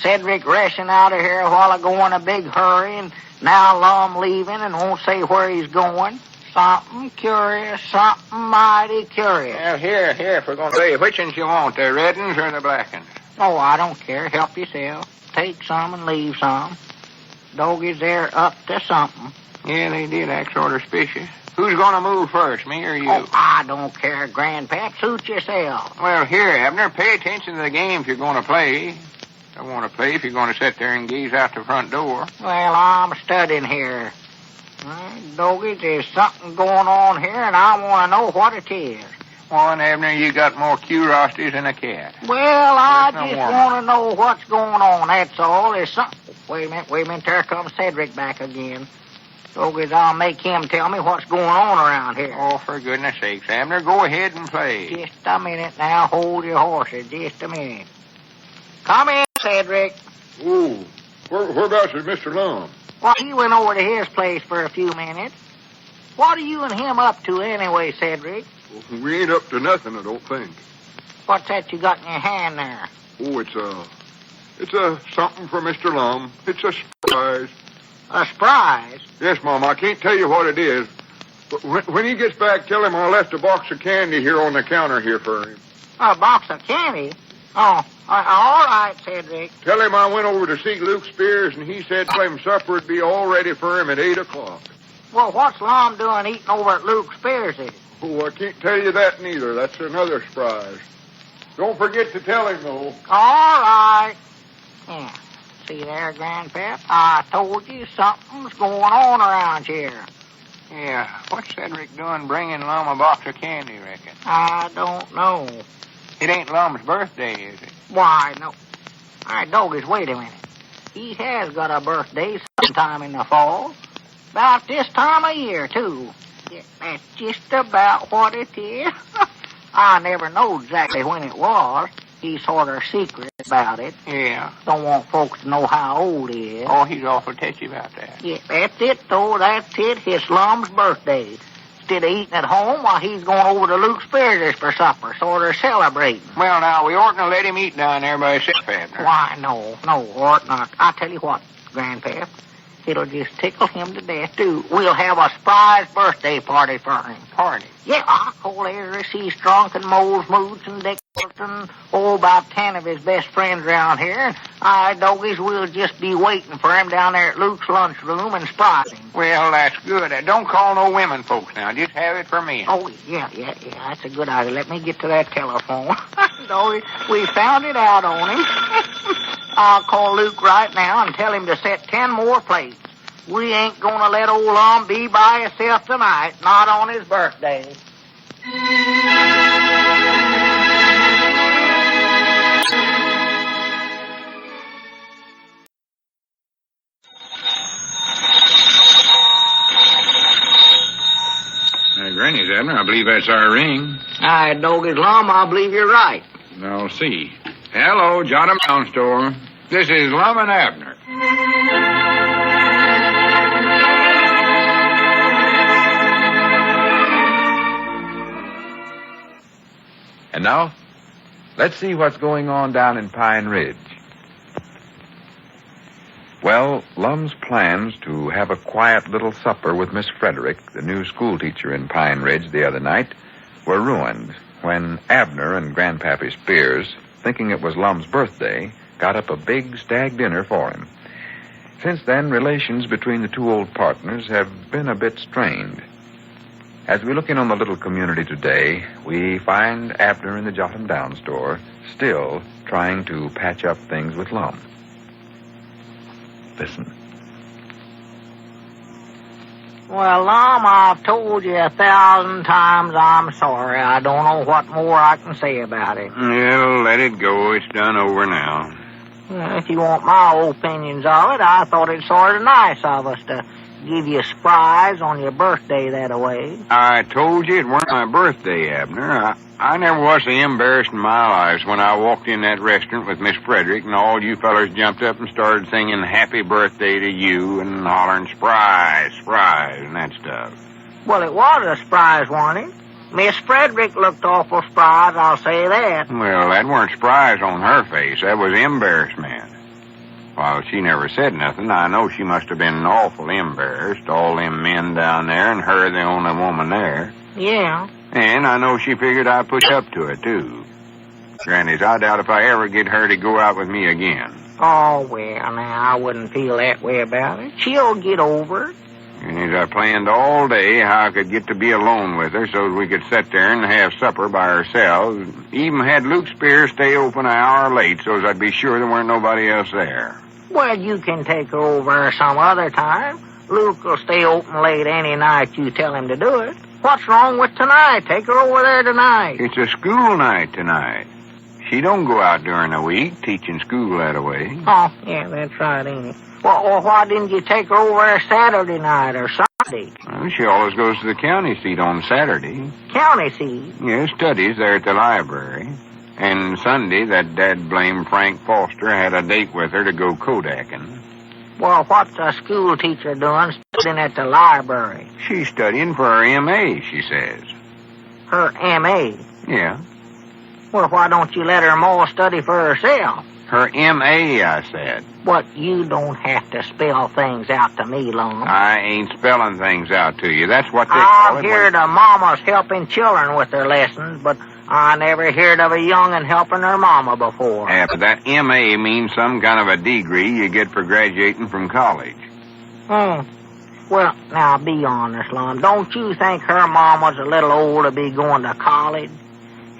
Cedric rushing out of here a while ago in a big hurry, and now Lum leaving and won't say where he's going. Something curious, something mighty curious. Well, here, if we're going to say, which ones you want, the red ones or the black ones? Oh, I don't care. Help yourself. Take some and leave some. Doggies, they're up to something. Yeah, they did act sort of suspicious. Who's going to move first, me or you? Oh, I don't care, Grandpap. Suit yourself. Well, here, Abner, pay attention to the game if you're going to play. I want to play if you're going to sit there and gaze out the front door. Well, I'm studying here. Doggies, there's something going on here, and I want to know what it is. One, Abner, you got more curiosities than a cat. Well, I There's no just warning. want to know what's going on, that's all. There's something... Wait a minute. There comes Cedric back again. Doggies, I'll make him tell me what's going on around here. Oh, for goodness sakes, Abner, go ahead and play. Just a minute now. Hold your horses. Just a minute. Come in, Cedric. Oh, whereabouts is Mr. Lum? Well, he went over to his place for a few minutes. What are you and him up to anyway, Cedric? Well, we ain't up to nothing, I don't think. What's that you got in your hand there? Oh, it's a something for Mr. Lum. It's a surprise. A surprise? Yes, Mom, I can't tell you what it is. But when he gets back, tell him I left a box of candy here on the counter here for him. A box of candy? Oh, all right, Cedric. Tell him I went over to see Luke Spears, and he said tell him supper would be all ready for him at 8 o'clock. Well, what's Lum doing eating over at Luke Spears's? Oh, I can't tell you that neither. That's another surprise. Don't forget to tell him, though. All right. Yeah. See there, Grandpap? I told you something's going on around here. Yeah, what's Cedric doing bringing Lum a box of candy, reckon? I don't know. It ain't Lum's birthday, is it? Why, no. All right, doggies, wait a minute. He has got a birthday sometime in the fall. About this time of year, too. Yeah, that's just about what it is. I never know exactly when it was. He's sort of secret about it. Yeah. Don't want folks to know how old he is. Oh, he's awful touchy about that. Yeah, that's it, though. That's it. His Lum's birthday. Instead of eating at home, while he's going over to Luke Spears' for supper, sort of celebrating. Well, now, we oughtn't to let him eat down there by himself, Abner. Why, no, ought not. I tell you what, Grandpap, it'll just tickle him to death, too. We'll have a surprise birthday party for him. Party? Yeah, I'll call Harris. He's drunk and Moles, Moots, and Dick, and about 10 of his best friends around here. And I, doggies, we'll just be waiting for him down there at Luke's lunchroom and surprise him. Well, that's good. Don't call no women folks now. Just have it for me. Oh, yeah, that's a good idea. Let me get to that telephone. Doggies, we found it out on him. I'll call Luke right now and tell him to set 10 more plates. We ain't gonna let old Lum be by himself tonight, not on his birthday. Granny's, Abner. I believe that's our ring. Aye, doggies, Lum, I believe you're right. I'll see. Hello, John Mound Store. This is Lum and Abner. And now, let's see what's going on down in Pine Ridge. Well, Lum's plans to have a quiet little supper with Miss Frederick, the new schoolteacher in Pine Ridge, the other night, were ruined when Abner and Grandpappy Spears, thinking it was Lum's birthday, got up a big stag dinner for him. Since then, relations between the two old partners have been a bit strained. As we look in on the little community today, we find Abner in the Jot 'em Down store still trying to patch up things with Lum. Listen. Well, Lum, I've told you 1,000 times I'm sorry. I don't know what more I can say about it. Well, let it go. It's done over now. Well, if you want my opinions of it, I thought it sort of nice of us to give you a surprise on your birthday that way. I told you it weren't my birthday, Abner. I never was so embarrassed in my life when I walked in that restaurant with Miss Frederick and all you fellers jumped up and started singing happy birthday to you and hollering surprise, surprise, and that stuff. Well, it was a surprise, wasn't it? Miss Frederick looked awful surprised, I'll say that. Well, that weren't surprise on her face. That was embarrassment. While she never said nothing, I know she must have been awful embarrassed, all them men down there and her the only woman there. Yeah. And I know she figured I'd push up to it, too. Granny's, I doubt if I ever get her to go out with me again. Oh, well, now, I wouldn't feel that way about it. She'll get over it. And I planned all day how I could get to be alone with her so we could sit there and have supper by ourselves. Even had Luke Spears stay open an hour late so as I'd be sure there weren't nobody else there. Well, you can take her over some other time. Luke will stay open late any night you tell him to do it. What's wrong with tonight? Take her over there tonight. It's a school night tonight. She don't go out during the week teaching school that way. Oh, yeah, that's right, ain't it? Well, why didn't you take her over there Saturday night or Sunday? Well, she always goes to the county seat on Saturday. County seat? Yeah, studies there at the library. And Sunday, that dad-blame Frank Foster had a date with her to go Kodaking. Well, what's a school teacher doing studying at the library? She's studying for her M.A., she says. Her M.A.? Yeah. Well, why don't you let her more study for herself? Her M.A., I said. But you don't have to spell things out to me, Lum. I ain't spelling things out to you. That's what they call it. I've heard of mamas helping children with their lessons, but I never heard of a young'un helping her mama before. Yeah, but that M.A. means some kind of a degree you get for graduating from college. Well, now, be honest, Lum. Don't you think her mama's a little old to be going to college?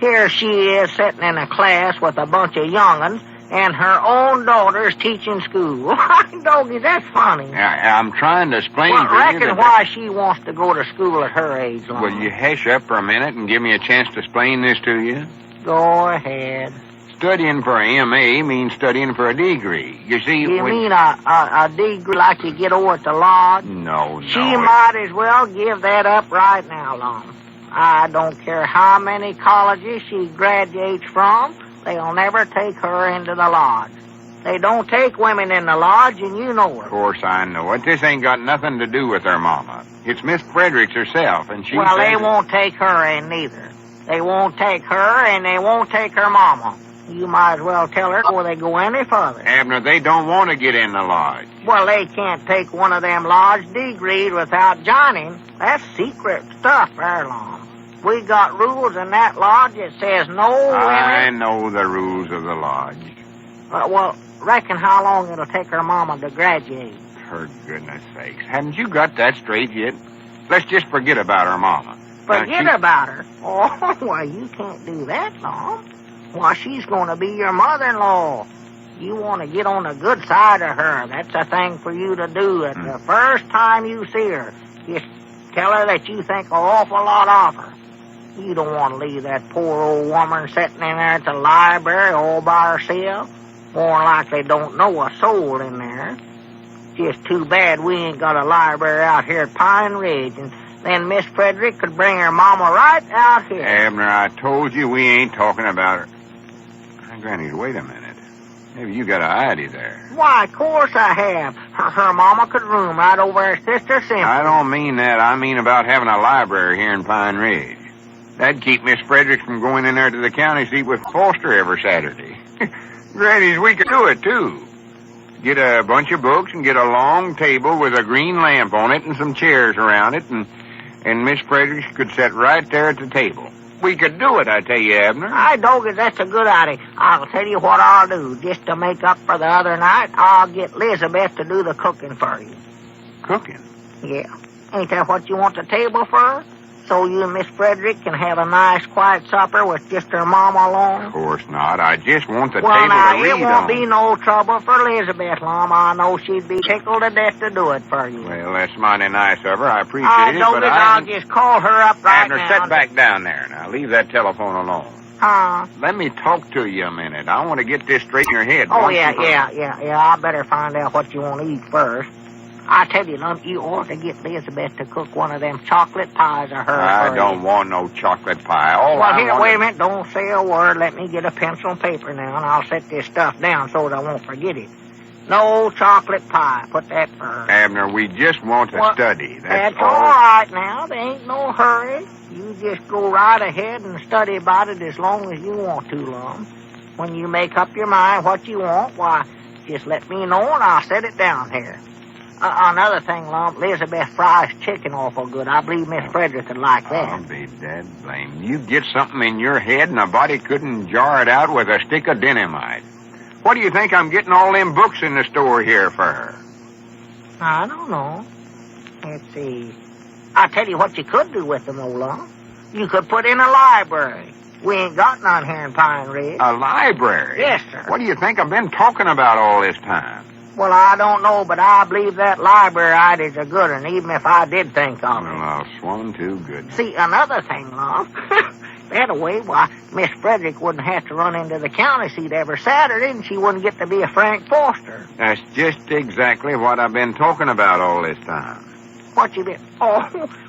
Here she is sitting in a class with a bunch of young'uns, and her own daughter's teaching school. Doggy, that's funny. I'm trying to explain well, to you reckon why she wants to go to school at her age, Lum. Will you hush up for a minute and give me a chance to explain this to you? Go ahead. Studying for a M.A. means studying for a degree. You see... You mean a degree like you get over at the lodge? No. She might as well give that up right now, Lum. I don't care how many colleges she graduates from, they'll never take her into the lodge. They don't take women in the lodge, and you know it. Of course I know it. This ain't got nothing to do with her mama. It's Miss Fredericks herself, and she Well, says they won't take her in neither. They won't take her, and they won't take her mama. You might as well tell her before they go any further. Abner, they don't want to get in the lodge. Well, they can't take one of them lodge degrees without joining. That's secret stuff, Lum. We got rules in that lodge that says no women... I know the rules of the lodge. Well, reckon how long it'll take her mama to graduate. For goodness sakes. Haven't you got that straight yet? Let's just forget about her mama. Forget about her? Oh, well, you can't do that, Lum. Why, she's going to be your mother-in-law. You want to get on the good side of her. That's a thing for you to do at the first time you see her. Just tell her that you think an awful lot of her. You don't want to leave that poor old woman sitting in there at the library all by herself. More likely don't know a soul in there. Just too bad we ain't got a library out here at Pine Ridge, and then Miss Frederick could bring her mama right out here. Abner, I told you we ain't talking about her. Granny, wait a minute. Maybe you got an idea there. Why, of course I have. Her mama could room right over her sister Simpson. I don't mean that. I mean about having a library here in Pine Ridge. That'd keep Miss Fredericks from going in there to the county seat with Foster every Saturday. Granny's, we could do it, too. Get a bunch of books and get a long table with a green lamp on it and some chairs around it, and Miss Fredericks could sit right there at the table. We could do it, I tell you, Abner. I Doggett, that's a good idea. I'll tell you what I'll do. Just to make up for the other night, I'll get Elizabeth to do the cooking for you. Cooking? Yeah. Ain't that what you want the table for? So you and Miss Frederick can have a nice, quiet supper with just her mama alone? Of course not. I just want the well, table now, to read on. It won't be no trouble for Elizabeth, Lum. I know she'd be tickled to death to do it for you. Well, that's mighty nice of her. I appreciate it, but I'll just call her up right Abner, now. sit back down there. Now, leave that telephone alone. Let me talk to you a minute. I want to get this straight in your head. Oh, yeah. I better find out what you want to eat first. I tell you, Lum, you ought to get Elizabeth to cook one of them chocolate pies of hers. I don't want no chocolate pie. Wait a minute. Don't say a word. Let me get a pencil and paper now, and I'll set this stuff down so that I won't forget it. No chocolate pie. Put that for her. Abner, we just want to study. That's all right now. There ain't no hurry. You just go right ahead and study about it as long as you want to, Lum. When you make up your mind what you want, why, just let me know and I'll set it down here. Another thing, Lum, Elizabeth fries chicken awful good. I believe Miss Frederick would like that. I'll be dead blamed. You get something in your head and a body couldn't jar it out with a stick of dynamite. What do you think I'm getting all them books in the store here for her? I don't know. Let's see. I'll tell you what you could do with them, old Lum. You could put in a library. We ain't got none here in Pine Ridge. A library? Yes, sir. What do you think I've been talking about all this time? Well, I don't know, but I believe that library idea's a good one, even if I did think of it. Well, I'll swung too good. See, another thing, Lum. That way, why, Miss Frederick wouldn't have to run into the county seat every Saturday, and she wouldn't get to be a Frank Foster. That's just exactly what I've been talking about all this time. What you been... Oh,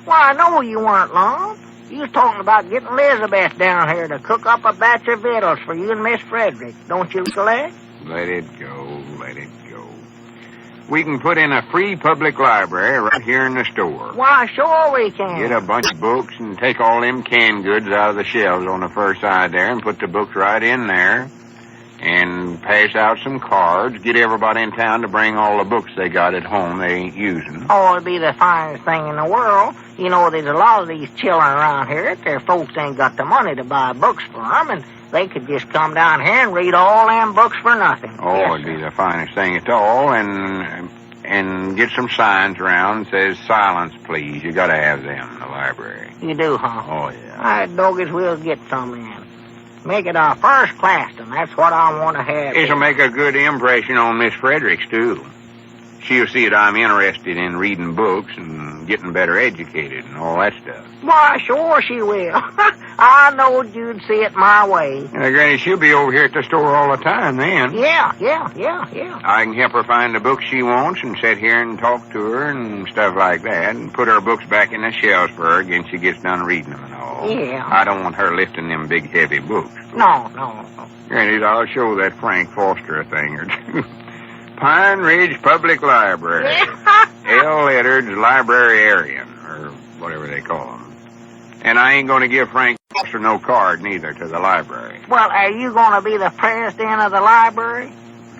why, I know you weren't, Lum. You was talking about getting Elizabeth down here to cook up a batch of victuals for you and Miss Frederick. Don't you recollect? Let it go, let it go. We can put in a free public library right here in the store. Why, sure we can. Get a bunch of books and take all them canned goods out of the shelves on the first side there and put the books right in there and pass out some cards. Get everybody in town to bring all the books they got at home they ain't using. Oh, it'd be the finest thing in the world. You know, there's a lot of these children around here. Their folks ain't got the money to buy books for them, and they could just come down here and read all them books for nothing. Oh, yes, it'd be the finest thing at all, and get some signs around that says, silence, please. You gotta have them in the library. You do, huh? Oh, yeah. All right, doggies, we'll get some in. Make it a first class, and that's what I want to have. This'll make a good impression on Miss Fredericks, too. She'll see that I'm interested in reading books and getting better educated and all that stuff. Why, sure she will. I knowed you'd see it my way. Granny, she'll be over here at the store all the time then. Yeah. I can help her find the books she wants and sit here and talk to her and stuff like that and put her books back in the shelves for her again she gets done reading them and all. Yeah. I don't want her lifting them big, heavy books. No. Granny, I'll show that Frank Foster a thing or two. Pine Ridge Public Library. L. Eddard's Librarian, or whatever they call him. And I ain't going to give Frank Foster no card, neither, to the library. Well, are you going to be the president of the library?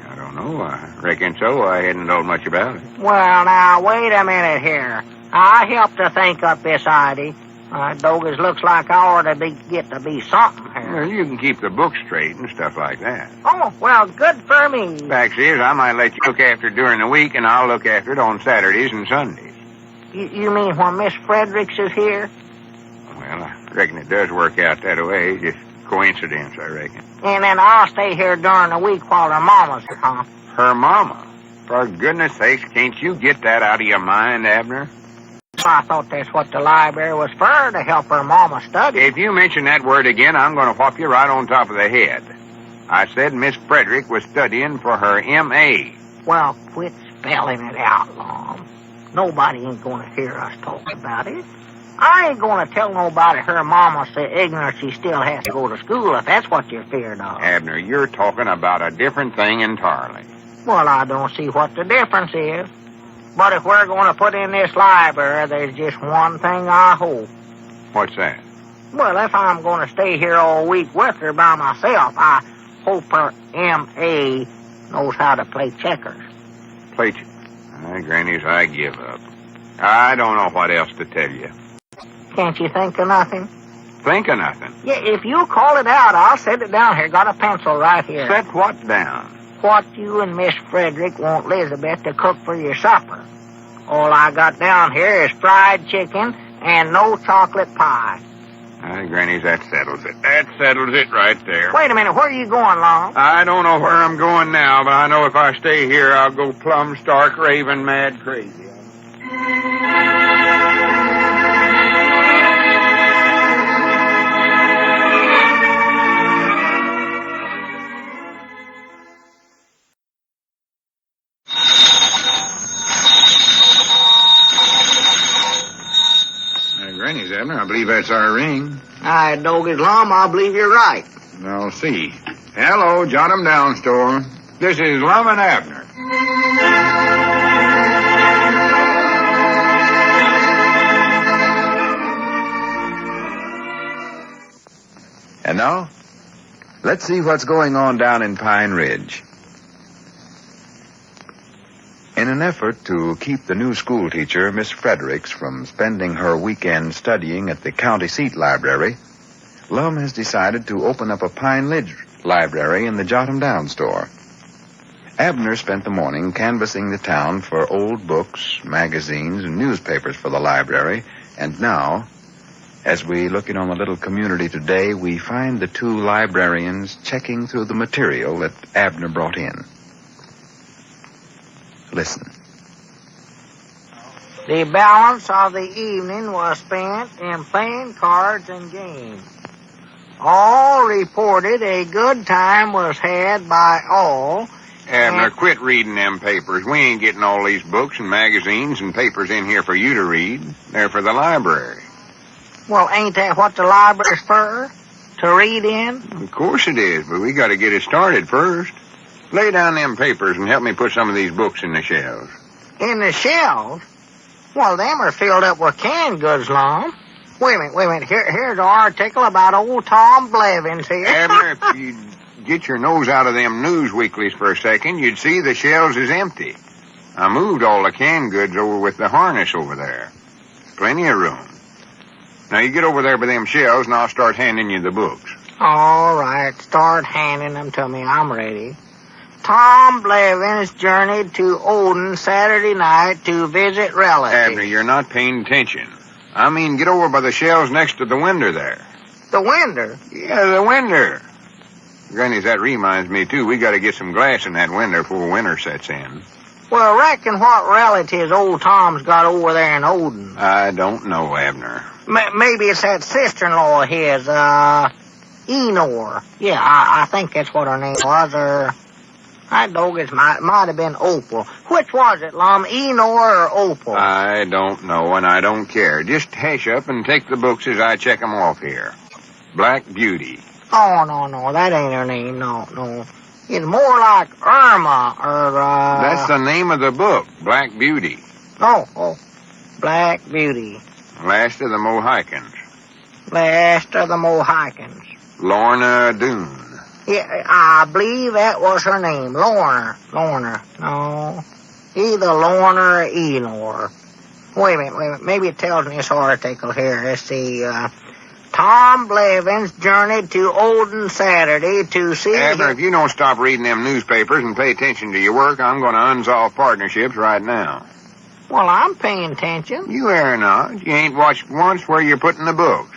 I don't know. I reckon so. I hadn't told much about it. Well, now, wait a minute here. I helped to think up this idea. Doggers, looks like I ought to get to be something here. Well, you can keep the books straight and stuff like that. Oh, well, good for me. Fact is, I might let you look after it during the week, and I'll look after it on Saturdays and Sundays. You mean when Miss Fredericks is here? Well, I reckon it does work out that way. Just coincidence, I reckon. And then I'll stay here during the week while her mama's here, huh? Her mama? For goodness sakes, can't you get that out of your mind, Abner? I thought that's what the library was for, to help her mama study. If you mention that word again, I'm going to whop you right on top of the head. I said Miss Frederick was studying for her M.A. Well, quit spelling it out, Lum. Nobody ain't going to hear us talk about it. I ain't going to tell nobody her mama's so ignorant she still has to go to school if that's what you're feared of. Abner, you're talking about a different thing entirely. Well, I don't see what the difference is. But if we're going to put in this library, there's just one thing I hope. What's that? Well, if I'm going to stay here all week with her by myself, I hope her M.A. knows how to play checkers. Grannies, I give up. I don't know what else to tell you. Can't you think of nothing? Think of nothing. Yeah, if you call it out, I'll set it down here. Got a pencil right here. Set what down? What you and Miss Frederick want Elizabeth to cook for your supper. All I got down here is fried chicken and no chocolate pie. Grannies, that settles it. That settles it right there. Wait a minute, where are you going, Long? I don't know where I'm going now, but I know if I stay here, I'll go plumb stark raving mad crazy. Grannies, Abner, I believe that's our ring. Aye, Doggy's Lum, I believe you're right. I'll see. Hello, jot 'em down, store. This is Lum and Abner. And now, let's see what's going on down in Pine Ridge. In an effort to keep the new school teacher, Miss Fredericks, from spending her weekend studying at the county seat library, Lum has decided to open up a Pine Ridge library in the Jot 'em Down store. Abner spent the morning canvassing the town for old books, magazines, and newspapers for the library, and now, as we look in on the little community today, we find the two librarians checking through the material that Abner brought in. Listen. The balance of the evening was spent in playing cards and games. All reported a good time was had by all. Abner, quit reading them papers. We ain't getting all these books and magazines and papers in here for you to read. They're for the library. Well, ain't that what the library's for? To read in? Of course it is, but we got to get it started first. Lay down them papers and help me put some of these books in the shelves. In the shelves? Well, them are filled up with canned goods, Lum. Wait a minute. Here's an article about old Tom Blevins here. Abner, if you'd get your nose out of them news weeklies for a second, you'd see the shelves is empty. I moved all the canned goods over with the harness over there. Plenty of room. Now, you get over there by them shelves, and I'll start handing you the books. All right, start handing them to me. I'm ready. Tom Blevins journeyed to Odin Saturday night to visit relatives. Abner, you're not paying attention. I mean, get over by the shelves next to the window there. The window? Yeah, the window. Grannies, that reminds me, too. We got to get some glass in that window before winter sets in. Well, reckon what relatives old Tom's got over there in Odin? I don't know, Abner. Maybe it's that sister-in-law of his, Enor. Yeah, I think that's what her name was, or... I dog it might have been Opal. Which was it, Lum, Enor or Opal? I don't know, and I don't care. Just hush up and take the books as I check 'em off here. Black Beauty. Oh, no, that ain't her name, no. It's more like Irma, or, That's the name of the book, Black Beauty. Oh, Black Beauty. Last of the Mohicans. Last of the Mohicans. Lorna Doone. Yeah, I believe that was her name, Lorna. No, either Lorna or Enor. Wait a minute. Maybe it tells me this article here. Let's see, Tom Blevins journeyed to Odin Saturday to see... Abner, if you don't stop reading them newspapers and pay attention to your work, I'm going to unsolve partnerships right now. Well, I'm paying attention. You are not. You ain't watched once where you're putting the books.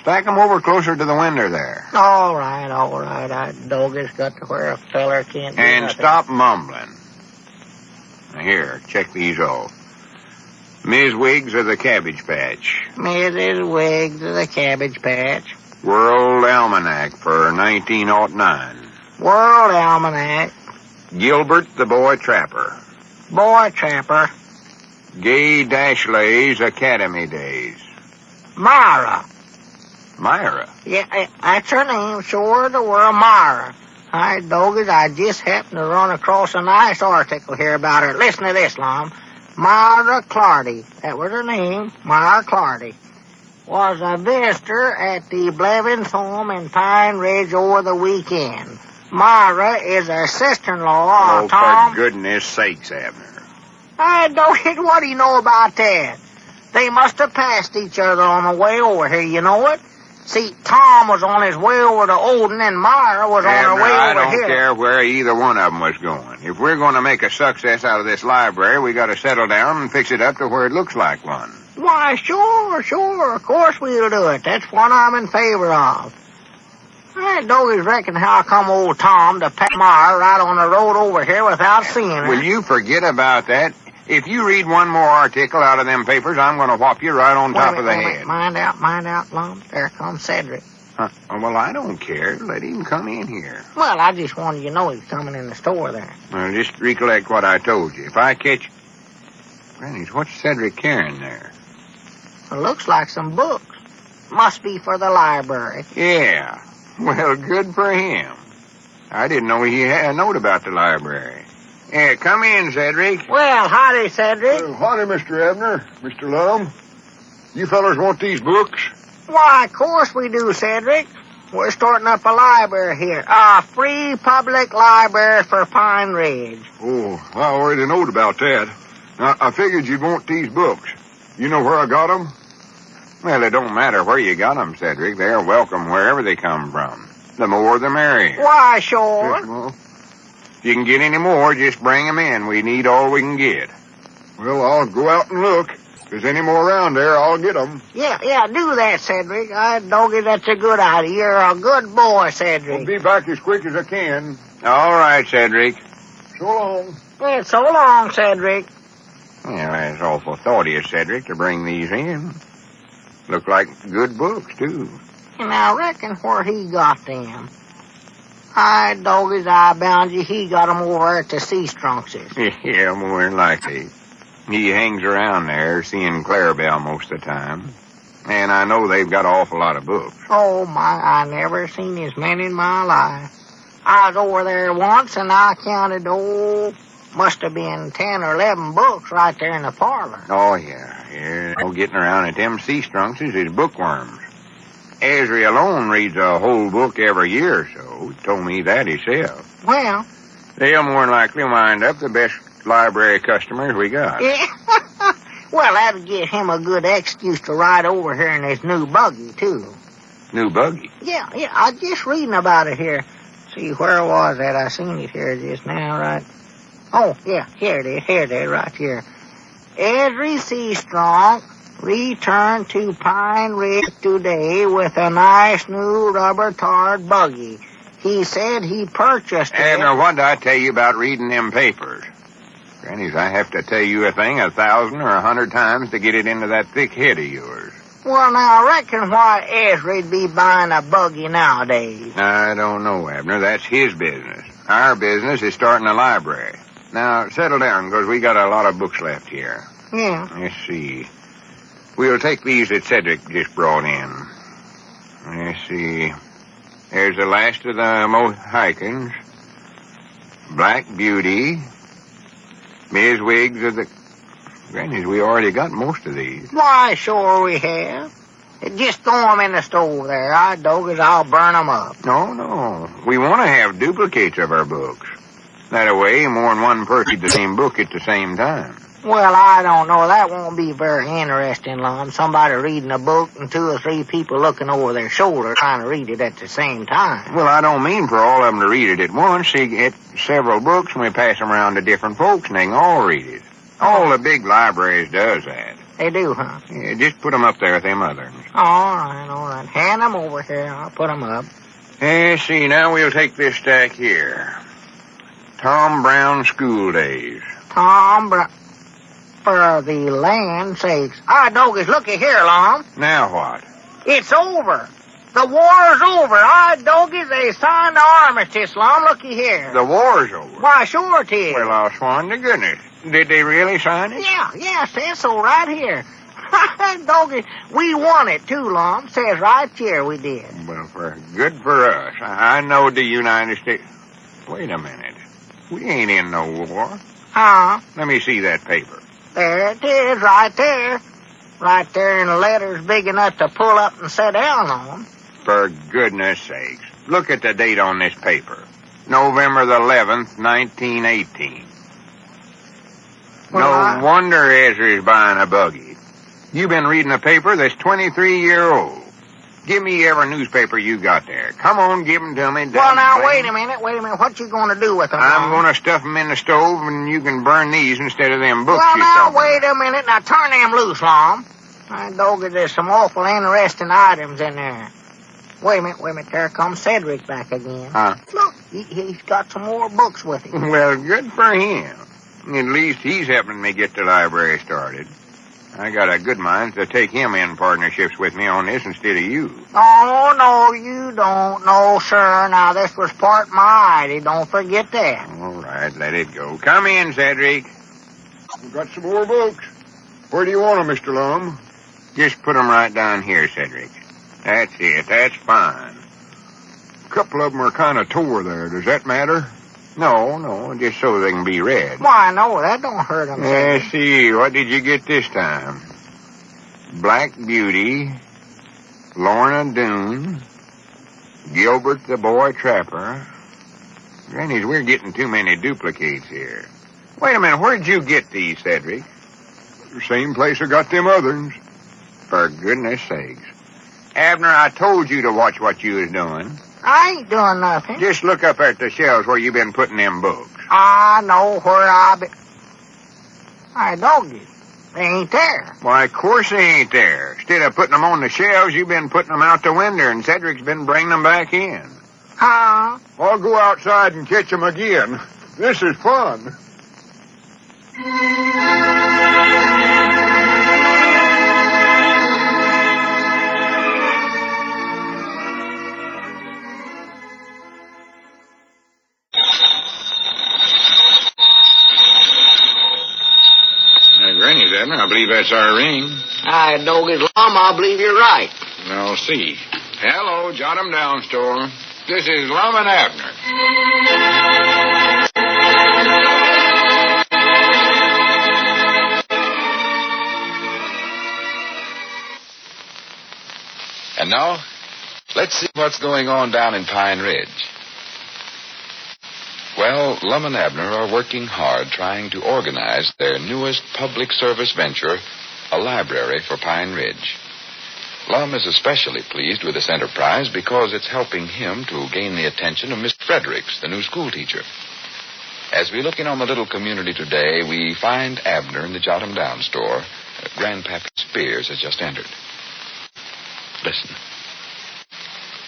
Stack 'em over closer to the window there. All right. I dog has got to where a feller can't do And nothing. stop mumbling. Now, here, check these off. Ms. Wiggs of the Cabbage Patch. Mrs. Wiggs of the Cabbage Patch. World Almanac for 1909. World Almanac. Gilbert the Boy Trapper. Boy Trapper. Gay Dashley's Academy Days. Myra. Myra. Yeah, that's her name, sure the world, Myra. Hi, doggies, I just happened to run across a nice article here about her. Listen to this, Lum. Myra Clardy. That was her name, Myra Clardy. was a visitor at the Blevins home in Pine Ridge over the weekend. Myra is a sister-in-law of Tom. For goodness sakes, Abner. What do you know about that? They must have passed each other on the way over here, you know it? See, Tom was on his way over to Odin, and Myra was on her way over here. I don't care where either one of them was going. If we're going to make a success out of this library, we got to settle down and fix it up to where it looks like one. Why, sure. Of course we'll do it. That's what I'm in favor of. I don't reckon how come old Tom to pass Myra right on the road over here without seeing her. Will you forget about that? If you read one more article out of them papers, I'm going to whop you right on top of the head. Mind out, Lum. There comes Cedric. Well, I don't care. Let him come in here. Well, I just wanted you to know he's coming in the store there. Well, just recollect what I told you. If I catch... Granny's, what's Cedric carrying there? It looks like some books. Must be for the library. Yeah. Well, good for him. I didn't know he had a note about the library. Yeah, come in, Cedric. Well, howdy, Cedric. Howdy, Mr. Abner, Mr. Lum. You fellas want these books? Why, of course we do, Cedric. We're starting up a library here. A free public library for Pine Ridge. Oh, I already knowed about that. Now, I figured you'd want these books. You know where I got them? Well, it don't matter where you got them, Cedric. They're welcome wherever they come from. The more, the merrier. Why, sure. Yes, Mom. If you can get any more, just bring 'em in. We need all we can get. Well, I'll go out and look. If there's any more around there, I'll get them. Yeah, do that, Cedric. Doggy, that's a good idea. You're a good boy, Cedric. I'll be back as quick as I can. All right, Cedric. So long. Well, so long, Cedric. Yeah, that's awful thoughty of Cedric to bring these in. Look like good books, too. And I reckon where he got them. Doggies, I bound you, he got 'em over at the Sea Strunkses. Yeah, more than likely. He hangs around there, seeing Clarabelle most of the time. And I know they've got an awful lot of books. Oh, my, I never seen as many in my life. I was over there once, and I counted, must have been 10 or 11 books right there in the parlor. Oh, yeah. No getting around at them Sea Strunkses is bookworms. Ezra alone reads a whole book every year or so. He told me that himself. Well. They'll more than likely wind up the best library customers we got. Yeah. Well, that'll give him a good excuse to ride over here in his new buggy, too. New buggy? Yeah, I was just reading about it here. See, where was that? I seen it here just now, right? Oh, yeah, here it is, right here. Every Sea Strunk returned to Pine Ridge today with a nice new rubber-tarred buggy. He said he purchased it. Abner, what did I tell you about reading them papers? Grannies, I have to tell you a thing 1,000 or 100 times to get it into that thick head of yours. Well, now, I reckon why Ezra'd be buying a buggy nowadays. I don't know, Abner. That's his business. Our business is starting a library. Now, settle down, because we got a lot of books left here. Yeah. Let's see. We'll take these that Cedric just brought in. Let's see. There's the last of the Mohicans. Black Beauty. Ms. Wiggs of the... Grannies, we already got most of these. Why, sure we have. Just throw 'em in the stove there. I'll burn 'em up. No. We want to have duplicates of our books. That way, more than one person read the same book at the same time. Well, I don't know. That won't be very interesting, Lum. Somebody reading a book and 2 or 3 people looking over their shoulder trying to read it at the same time. Well, I don't mean for all of them to read it at once. You get several books and we pass them around to different folks and they can all read it. All the big libraries does that. They do, huh? Yeah, just put them up there with them others. All right. Hand 'em over here. I'll put 'em up. Let's see, now we'll take this stack here. Tom Brown School Days. Tom Brown. For the land sakes. Doggies, looky here, Lum. Now what? It's over. The war's over. Doggies, they signed the armistice, Lum. Looky here. The war's over? Why, sure it is. Well, I'll swan to goodness. Did they really sign it? Yeah, says so right here. Doggies, we won it too, Lum. Says right here we did. Well, good for us. I know the United States... Wait a minute. We ain't in no war. Huh? Let me see that paper. There it is, right there. Right there in letters big enough to pull up and sit down on. For goodness sakes. Look at the date on this paper. November the 11th, 1918. Well, No wonder Ezra's buying a buggy. You've been reading a paper that's 23-year-old. Give me every newspaper you got there. Come on, give 'em to me. Well, now, wait a minute. What you going to do with them? I'm going to stuff 'em in the stove, and you can burn these instead of them books Well, you're now, talking wait about. a minute. Now, turn them loose, Lum. My doggy, there's some awful interesting items in there. Wait a minute. There comes Cedric back again. Huh? Look, he's got some more books with him. Well, good for him. At least he's helping me get the library started. I got a good mind to take him in partnerships with me on this instead of you. Oh, no, you don't. No, sir. Now, this was part my idea. Don't forget that. All right, let it go. Come in, Cedric. We've got some more books. Where do you want them, Mr. Lum? Just put 'em right down here, Cedric. That's it. That's fine. A couple of them are kind of tore there. Does that matter? No, just so they can be read. Why, no, that don't hurt him, Let's see, what did you get this time? Black Beauty, Lorna Doone, Gilbert the Boy Trapper. Granny's, we're getting too many duplicates here. Wait a minute, where'd you get these, Cedric? The same place I got them others. For goodness sakes. Abner, I told you to watch what you was doing. I ain't doing nothing. Just look up at the shelves where you've been putting them books. I know where I be. I doggy. They ain't there. Why, of course they ain't there. Instead of putting them on the shelves, you've been putting them out the window, and Cedric's been bringing them back in. Huh? I'll go outside and catch them again. This is fun. Granny's, Abner. I believe that's our ring. I doggy's Lum, I believe you're right. I'll see. Hello, jot 'em down, store. This is Lum and Abner. And now, let's see what's going on down in Pine Ridge. Well, Lum and Abner are working hard trying to organize their newest public service venture, a library for Pine Ridge. Lum is especially pleased with this enterprise because it's helping him to gain the attention of Miss Fredericks, the new schoolteacher. As we look in on the little community today, we find Abner in the Jot 'em Down store. Grandpappy Spears has just entered. Listen.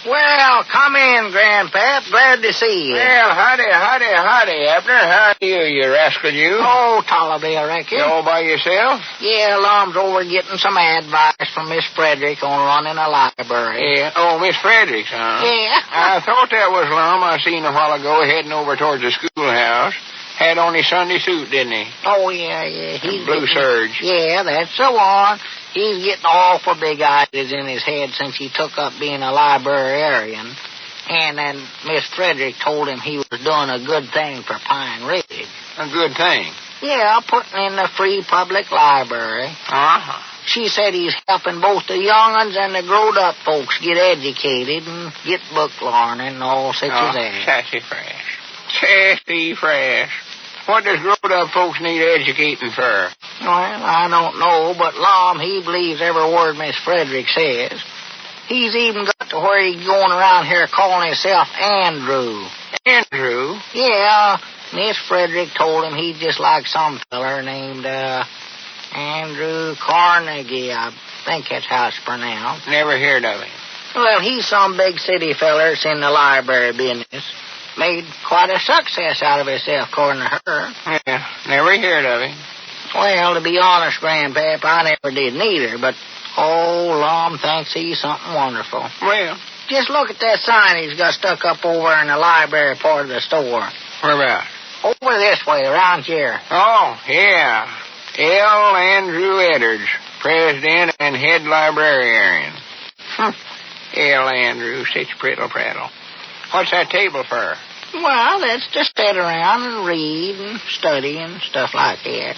Well, come in, Grandpap. Glad to see you. Well, howdy, Abner. How are you rascal, you? Oh, tolerably, I reckon. You all by yourself? Yeah, Lum's over getting some advice from Miss Fredericks on running a library. Yeah. Oh, Miss Fredericks, huh? Yeah. I thought that was Lum. I seen a while ago heading over towards the schoolhouse. Had on his Sunday suit, didn't he? Oh, yeah. He's Blue serge. Yeah, that's the one. He's getting awful big ideas in his head since he took up being a librarian. And then Miss Frederick told him he was doing a good thing for Pine Ridge. A good thing? Yeah, putting in the free public library. Uh-huh. She said he's helping both the young'uns and the growed-up folks get educated and get book learning and all such as that. Sassy fresh. What does grown-up folks need educating for? Well, I don't know, but Lum, he believes every word Miss Frederick says. He's even got to where he's going around here calling himself Andrew. Andrew? Yeah, Miss Frederick told him he'd just like some feller named, Andrew Carnegie. I think that's how it's pronounced. Never heard of him. Well, he's some big city feller that's in the library business. Made quite a success out of himself, according to her. Yeah, never heard of him. Well, to be honest, Grandpap, I never did neither, but, Lum thinks he's something wonderful. Well, just look at that sign he's got stuck up over in the library part of the store. where about? Over this way, around here. Oh, yeah. L. Andrew Edwards, president and head librarian. L. Andrew, such prittle prattle. What's that table for? Well, that's to sit around and read and study and stuff like that.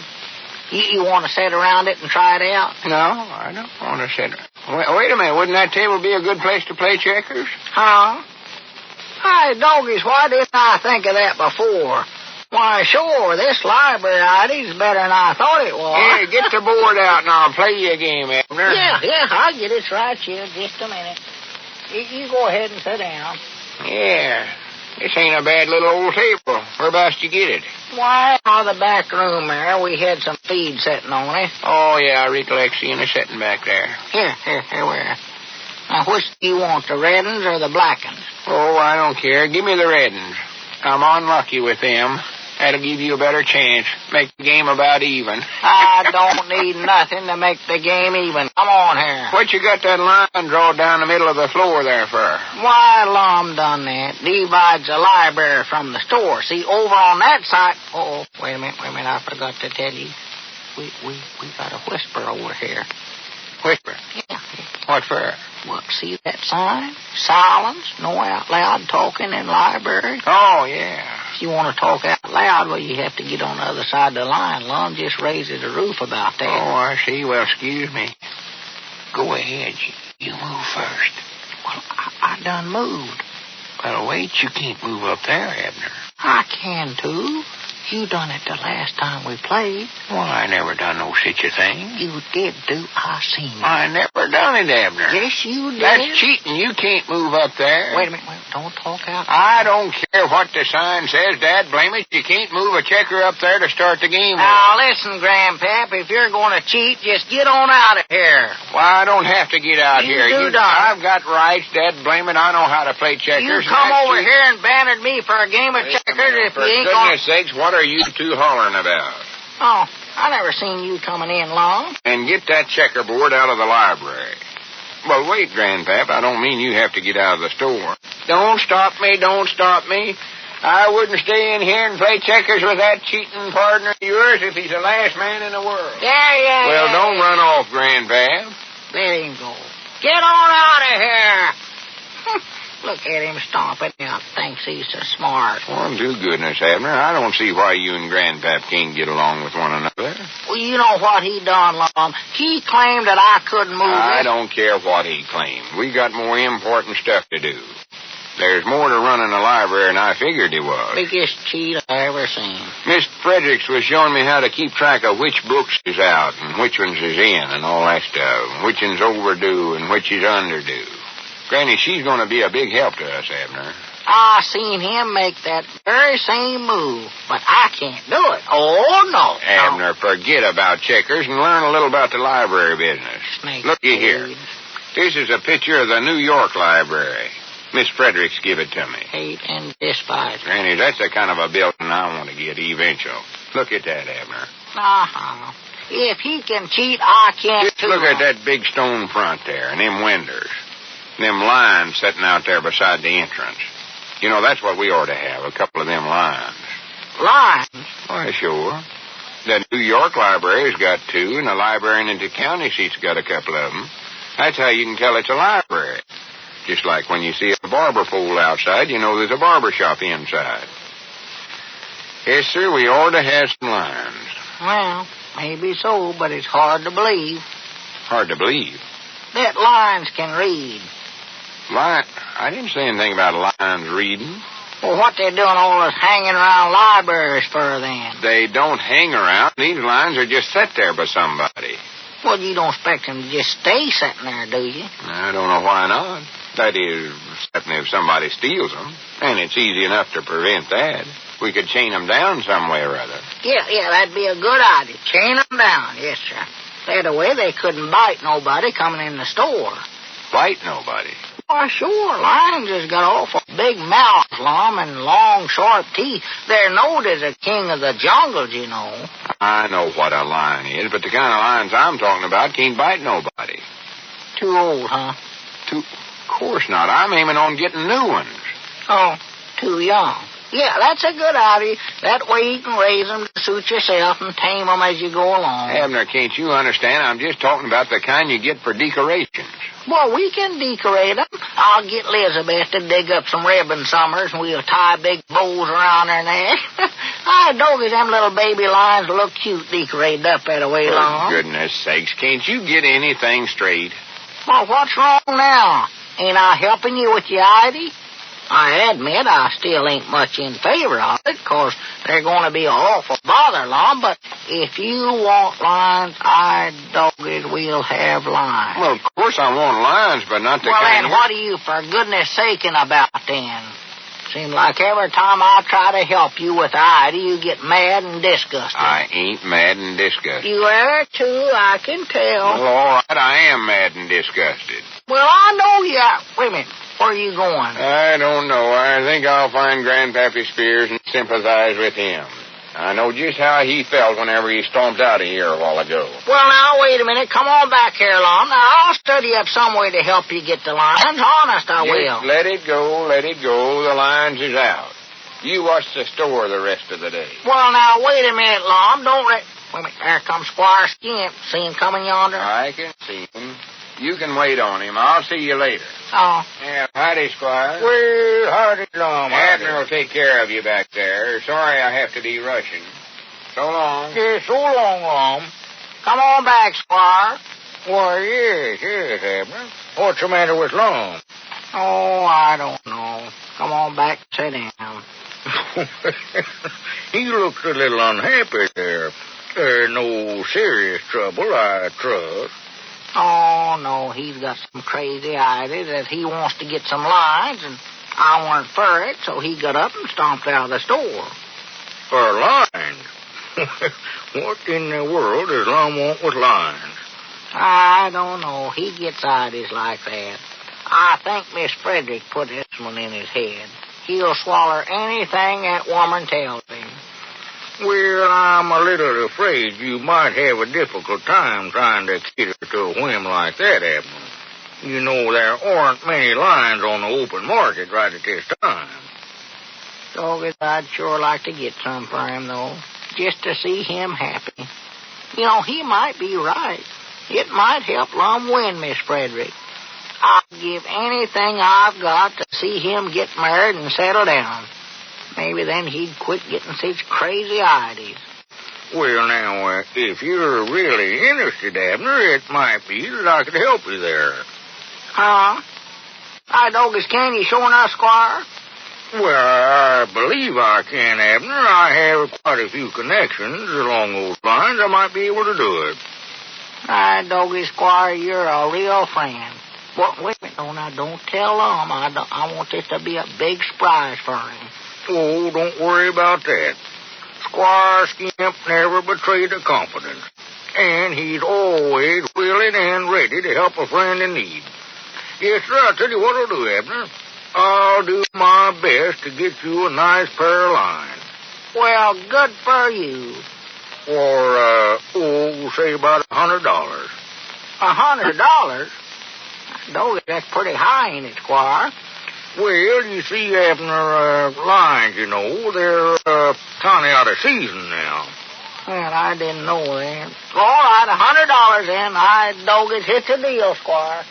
You want to sit around it and try it out? No, I don't want to sit. Wait a minute. Wouldn't that table be a good place to play checkers? Huh? Hi, doggies, why didn't I think of that before? Why, sure, this library idea is better than I thought it was. Hey, get the board out and I'll play you a game, Abner. Yeah, I'll get it right here. Just a minute. You go ahead and sit down. Yeah, this ain't a bad little old table. Whereabouts you get it? Why, out of the back room there, we had some feed sitting on it. Oh, yeah, I recollect seeing it sitting back there. Here, where? Now, which do you want, the red uns or the black uns? Oh, I don't care. Give me the red uns. I'm unlucky with them. That'll give you a better chance. Make the game about even. I don't need nothing to make the game even. Come on here. What you got that line drawn down the middle of the floor there for? Why, Lum done that. Divides the library from the store. See, over on that side... Oh, wait a minute. I forgot to tell you. We got a whisper over here. Whisper? Yeah. What for? Well, see that sign? Silence, no out loud talking in library. Oh, yeah. If you want to talk out loud, well, you have to get on the other side of the line. Lum just raises the roof about that. Oh, I see. Well, excuse me. Go ahead. You move first. Well, I done moved. Well, wait. You can't move up there, Abner. I can, too. You done it the last time we played. Well, I never done no such a thing. You did, do. I seen you. I never done it, Abner. Yes, you did. That's cheating. You can't move up there. Wait a minute. Don't talk out. I don't care what the sign says, Dad. Blame it. You can't move a checker up there to start the game. Now, listen, Grandpap. If you're going to cheat, just get on out of here. Well, I don't have to get out here. I've got rights, Dad. Blame it. I know how to play checkers. You come over here and bantered me for a game of checkers if you ain't going... For goodness sakes, what are you two hollering about? Oh, I never seen you coming in long. And get that checkerboard out of the library. Well, wait, Grandpap. I don't mean you have to get out of the store. Don't stop me. I wouldn't stay in here and play checkers with that cheating partner of yours if he's the last man in the world. Yeah. Well, don't run off, Grandpap. Let him go. Get on out of here. Look at him stomping out. Thinks he's so smart. Well, do goodness, Abner. I don't see why you and Grandpap can't get along with one another. Well, you know what he done, Lum. He claimed that I couldn't move I don't care what he claimed. We got more important stuff to do. There's more to running a library than I figured there was. Biggest cheat I ever seen. Miss Fredericks was showing me how to keep track of which books is out and which ones is in and all that stuff. Which one's overdue and which is underdue. Granny, she's going to be a big help to us, Abner. I seen him make that very same move, but I can't do it. Oh, no. Abner, forget about checkers and learn a little about the library business. Looky here. This is a picture of the New York Library. Miss Fredericks give it to me. Hate and despise. Granny, that's the kind of a building I want to get eventual. Look at that, Abner. Uh-huh. If he can cheat, I can Just look at that big stone front there and them windows. Them lines sitting out there beside the entrance. You know, that's what we ought to have, a couple of them lines. Lines? Why, sure. The New York Library's got two, and the librarian in the county seat's got a couple of them. That's how you can tell it's a library. Just like when you see a barber pole outside, you know there's a barber shop inside. Yes, sir, we ought to have some lines. Well, maybe so, but it's hard to believe. Hard to believe? That lines can read. I didn't say anything about lines reading. Well, what they doing all this hanging around libraries for, then? They don't hang around. These lines are just set there by somebody. Well, you don't expect them to just stay sitting there, do you? I don't know why not. That is, except if somebody steals them. And it's easy enough to prevent that. We could chain them down some way or other. Yeah, that'd be a good idea. Chain them down, yes, sir. That way they couldn't bite nobody coming in the store. Bite nobody? Why, sure. Lions has got awful big mouths, Lum, and long, sharp teeth. They're known as the king of the jungles, you know. I know what a lion is, but the kind of lions I'm talking about can't bite nobody. Too old, huh? Of course not. I'm aiming on getting new ones. Oh, too young. Yeah, that's a good idea. That way you can raise them to suit yourself and tame them as you go along. Abner, can't you understand? I'm just talking about the kind you get for decorations. Well, we can decorate them. I'll get Elizabeth to dig up some ribbon summers, and we'll tie big bows around her neck. I doggy, them little baby lions look cute decorated up that way, Lum. For goodness sakes, can't you get anything straight? Well, what's wrong now? Ain't I helping you with your ID? I admit I still ain't much in favor of it, 'cause they're going to be an awful bother, Lum, but if you want lines, I doggy, we'll have lines. Well, of course I want lines, but not the well, kind then what are you, for goodness saking, about then? Seems like every time I try to help you with ID, you get mad and disgusted. I ain't mad and disgusted. You are, too, I can tell. Well, all right, I am mad and disgusted. Well, I know you are. Wait a minute. Where are you going? I don't know. I think I'll find Grandpappy Spears and sympathize with him. I know just how he felt whenever he stomped out of here a while ago. Well, now, wait a minute. Come on back here, Lum. Now, I'll study up some way to help you get the lines. Honest, I will. Just let it go, let it go. The lines is out. You watch the store the rest of the day. Well, now, wait a minute, Lum. Don't let... Wait a minute. There comes Squire Skimp. See him coming yonder? I can see him. You can wait on him. I'll see you later. Oh. Yeah, howdy, Squire. Well, howdy, Lum. Abner will take care of you back there. Sorry I have to be rushing. So long. Yeah, so long, Lum. Come on back, Squire. Why, yes, Abner. What's the matter with Lum? Oh, I don't know. Come on back and sit down. He looks a little unhappy there. No serious trouble, I trust. Oh, no, he's got some crazy idea that he wants to get some lines, and I weren't for it, so he got up and stomped out of the store. For lines? What in the world does Lum want with lines? I don't know. He gets ideas like that. I think Miss Fredericks put this one in his head. He'll swallow anything that woman tells him. Well, I'm a little afraid you might have a difficult time trying to cater to a whim like that, Abner. You know, there aren't many lines on the open market right at this time. Doggy, I'd sure like to get some for him, though, just to see him happy. You know, he might be right. It might help Lum win, Miss Fredericks. I'd give anything I've got to see him get married and settle down. Maybe then he'd quit getting such crazy ideas. Well, now, if you're really interested, Abner, it might be that I could help you there. Huh? I doggies, can you showing us, Squire? Well, I believe I can, Abner. I have quite a few connections along those lines. I might be able to do it. I doggies, Squire, you're a real friend. Well, wait a minute. No, now, don't tell Lum. I want this to be a big surprise for him. Oh, don't worry about that. Squire Skimp never betrayed a confidence, and he's always willing and ready to help a friend in need. Yes, sir, I'll tell you what I'll do, Abner. I'll do my best to get you a nice pair of lines. Well, good for you. For, say about $100. $100? Doggy, that's pretty high, ain't it, Squire? Well, you see, Abner, lines, you know, they're kind of out of season now. Well, I didn't know that. All right, $100 then. I doggies hit the deal, Squire.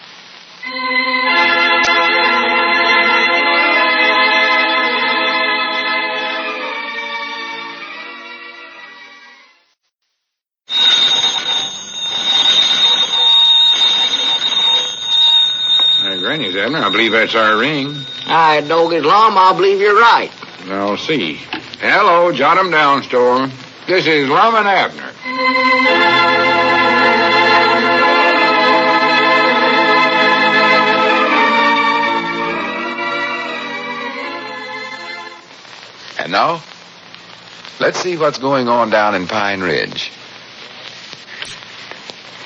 Granny's, Abner. I believe that's our ring. Aye, doggies, Lum, I believe you're right. I'll see. Hello, jot 'em down, store. This is Lum and Abner. And now, let's see what's going on down in Pine Ridge.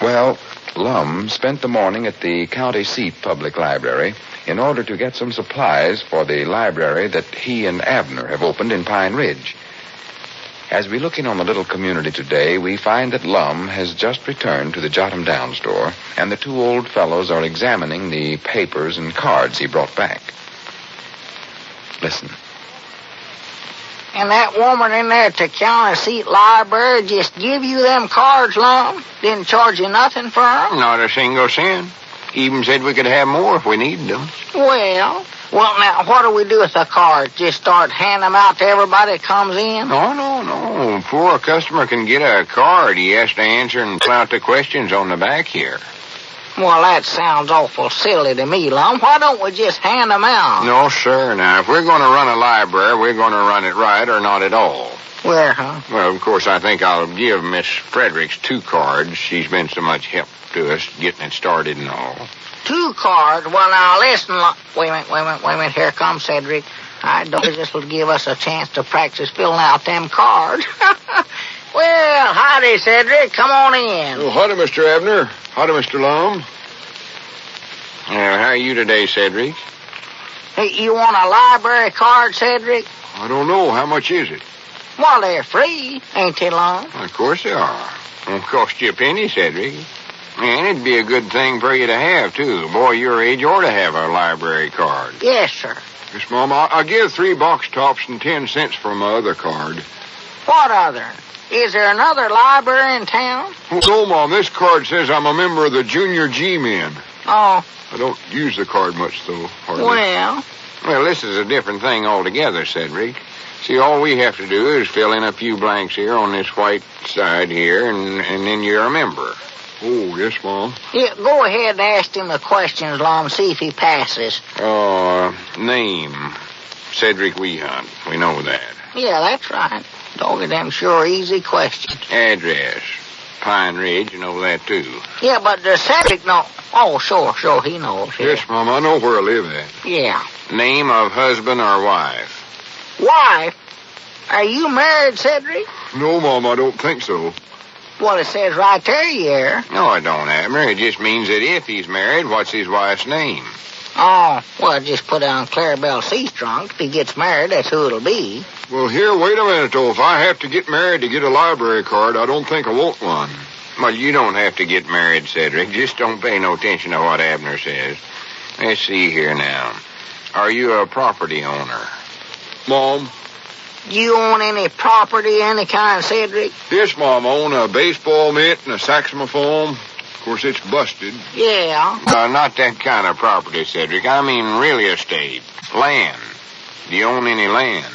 Well, Lum spent the morning at the county seat public library in order to get some supplies for the library that he and Abner have opened in Pine Ridge. As we look in on the little community today, we find that Lum has just returned to the Jot 'em Down store, and the two old fellows are examining the papers and cards he brought back. Listen. And that woman in there at the county seat library just give you them cards, Lum? Didn't charge you nothing for them? Not a single cent. Even said we could have more if we needed them. Well, Well, now, what do we do with the cards? Just start handing them out to everybody that comes in? No. Before a customer can get a card, he has to answer and fill out the questions on the back here. Well, that sounds awful silly to me, Lum. Why don't we just hand them out? No, sir. Now, if we're going to run a library, we're going to run it right or not at all. Where, huh? Well, of course, I think I'll give Miss Fredericks 2 cards. She's been so much help to us getting it started and all. 2 cards? Well, now, listen. Wait a minute. Here comes Cedric. I don't think this will give us a chance to practice filling out them cards. Well, howdy, Cedric. Come on in. Oh, howdy, Mr. Abner. Howdy, Mr. Lum. How are you today, Cedric? Hey, you want a library card, Cedric? I don't know. How much is it? Well, they're free, ain't they, Lum? Of course they are. Won't cost you a penny, Cedric. And it'd be a good thing for you to have, too. A boy your age ought to have a library card. Yes, sir. Yes, Mom. I'll give 3 box tops and 10 cents for my other card. What other? Is there another library in town? No, Mom. This card says I'm a member of the Junior G-Men. Oh. I don't use the card much, though, hardly. Well, this is a different thing altogether, Cedric. See, all we have to do is fill in a few blanks here on this white side here, and then you're a member. Oh, yes, Mom. Yeah, go ahead and ask him the questions, Lum, see if he passes. Name. Cedric Weehunt. We know that. Yeah, that's right. Doggy them sure easy questions. Address. Pine Ridge, you know that, too. Yeah, but does Cedric know? Oh, sure, he knows. Yeah. Yes, Mom, I know where I live at. Yeah. Name of husband or wife? Wife? Are you married, Cedric? No, Mom, I don't think so. Well, it says right there you are. No, it don't, Abner. It just means that if he's married, what's his wife's name? Oh, well, just put down Clarabelle Seastrunk. If he gets married, that's who it'll be. Well, here, wait a minute, though. If I have to get married to get a library card, I don't think I want one. Well, you don't have to get married, Cedric. Just don't pay no attention to what Abner says. Let's see here now. Are you a property owner? Mom? You own any property, any kind, Cedric? Yes, Mom. I own a baseball mitt and a saxophone. Of course, it's busted. Yeah. Not that kind of property, Cedric. I mean real estate. Land. Do you own any land?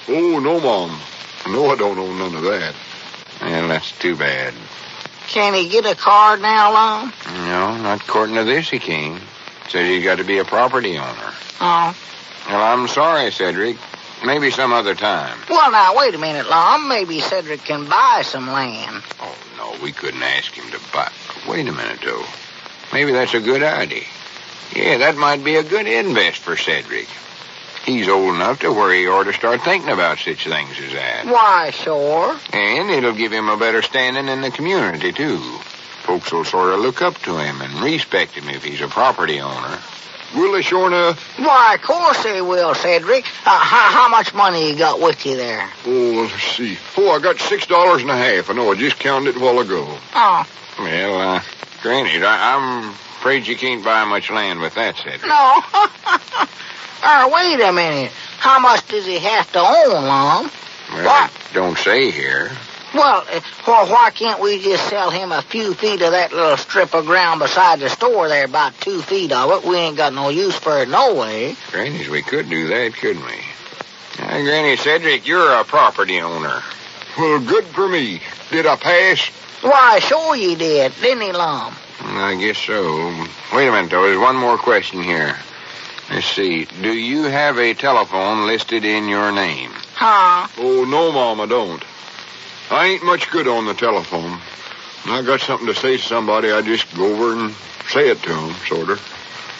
Oh, no, Mom. No, I don't own none of that. Well, that's too bad. Can he get a card now, Lum? No, not according to this he can't. Says he's got to be a property owner. Oh. Well, I'm sorry, Cedric. Maybe some other time. Well, now, wait a minute, Lum. Maybe Cedric can buy some land. Oh, no, we couldn't ask him to buy. Wait a minute, though. Maybe that's a good idea. Yeah, that might be a good invest for Cedric. He's old enough to where he ought to start thinking about such things as that. Why, sure. And it'll give him a better standing in the community, too. Folks will sort of look up to him and respect him if he's a property owner. Will they, sure enough? Why, of course they will, Cedric. How much money you got with you there? Oh, let's see. Oh, I got $6.50. I know, I just counted it a while ago. Oh. Well, granted, I'm afraid you can't buy much land with that, Cedric. No. Wait a minute. How much does he have to own, Lum? Well, what? Don't say here. Well, why can't we just sell him a few feet of that little strip of ground beside the store there, about 2 feet of it? We ain't got no use for it no way. Granny, we could do that, couldn't we? Granny, Cedric, you're a property owner. Well, good for me. Did I pass? Why, sure you did, didn't he, Lum? I guess so. Wait a minute, though. There's one more question here. Let's see. Do you have a telephone listed in your name? Huh? Oh, no, Mom, I don't. I ain't much good on the telephone. When I got something to say to somebody, I just go over and say it to them, sort of.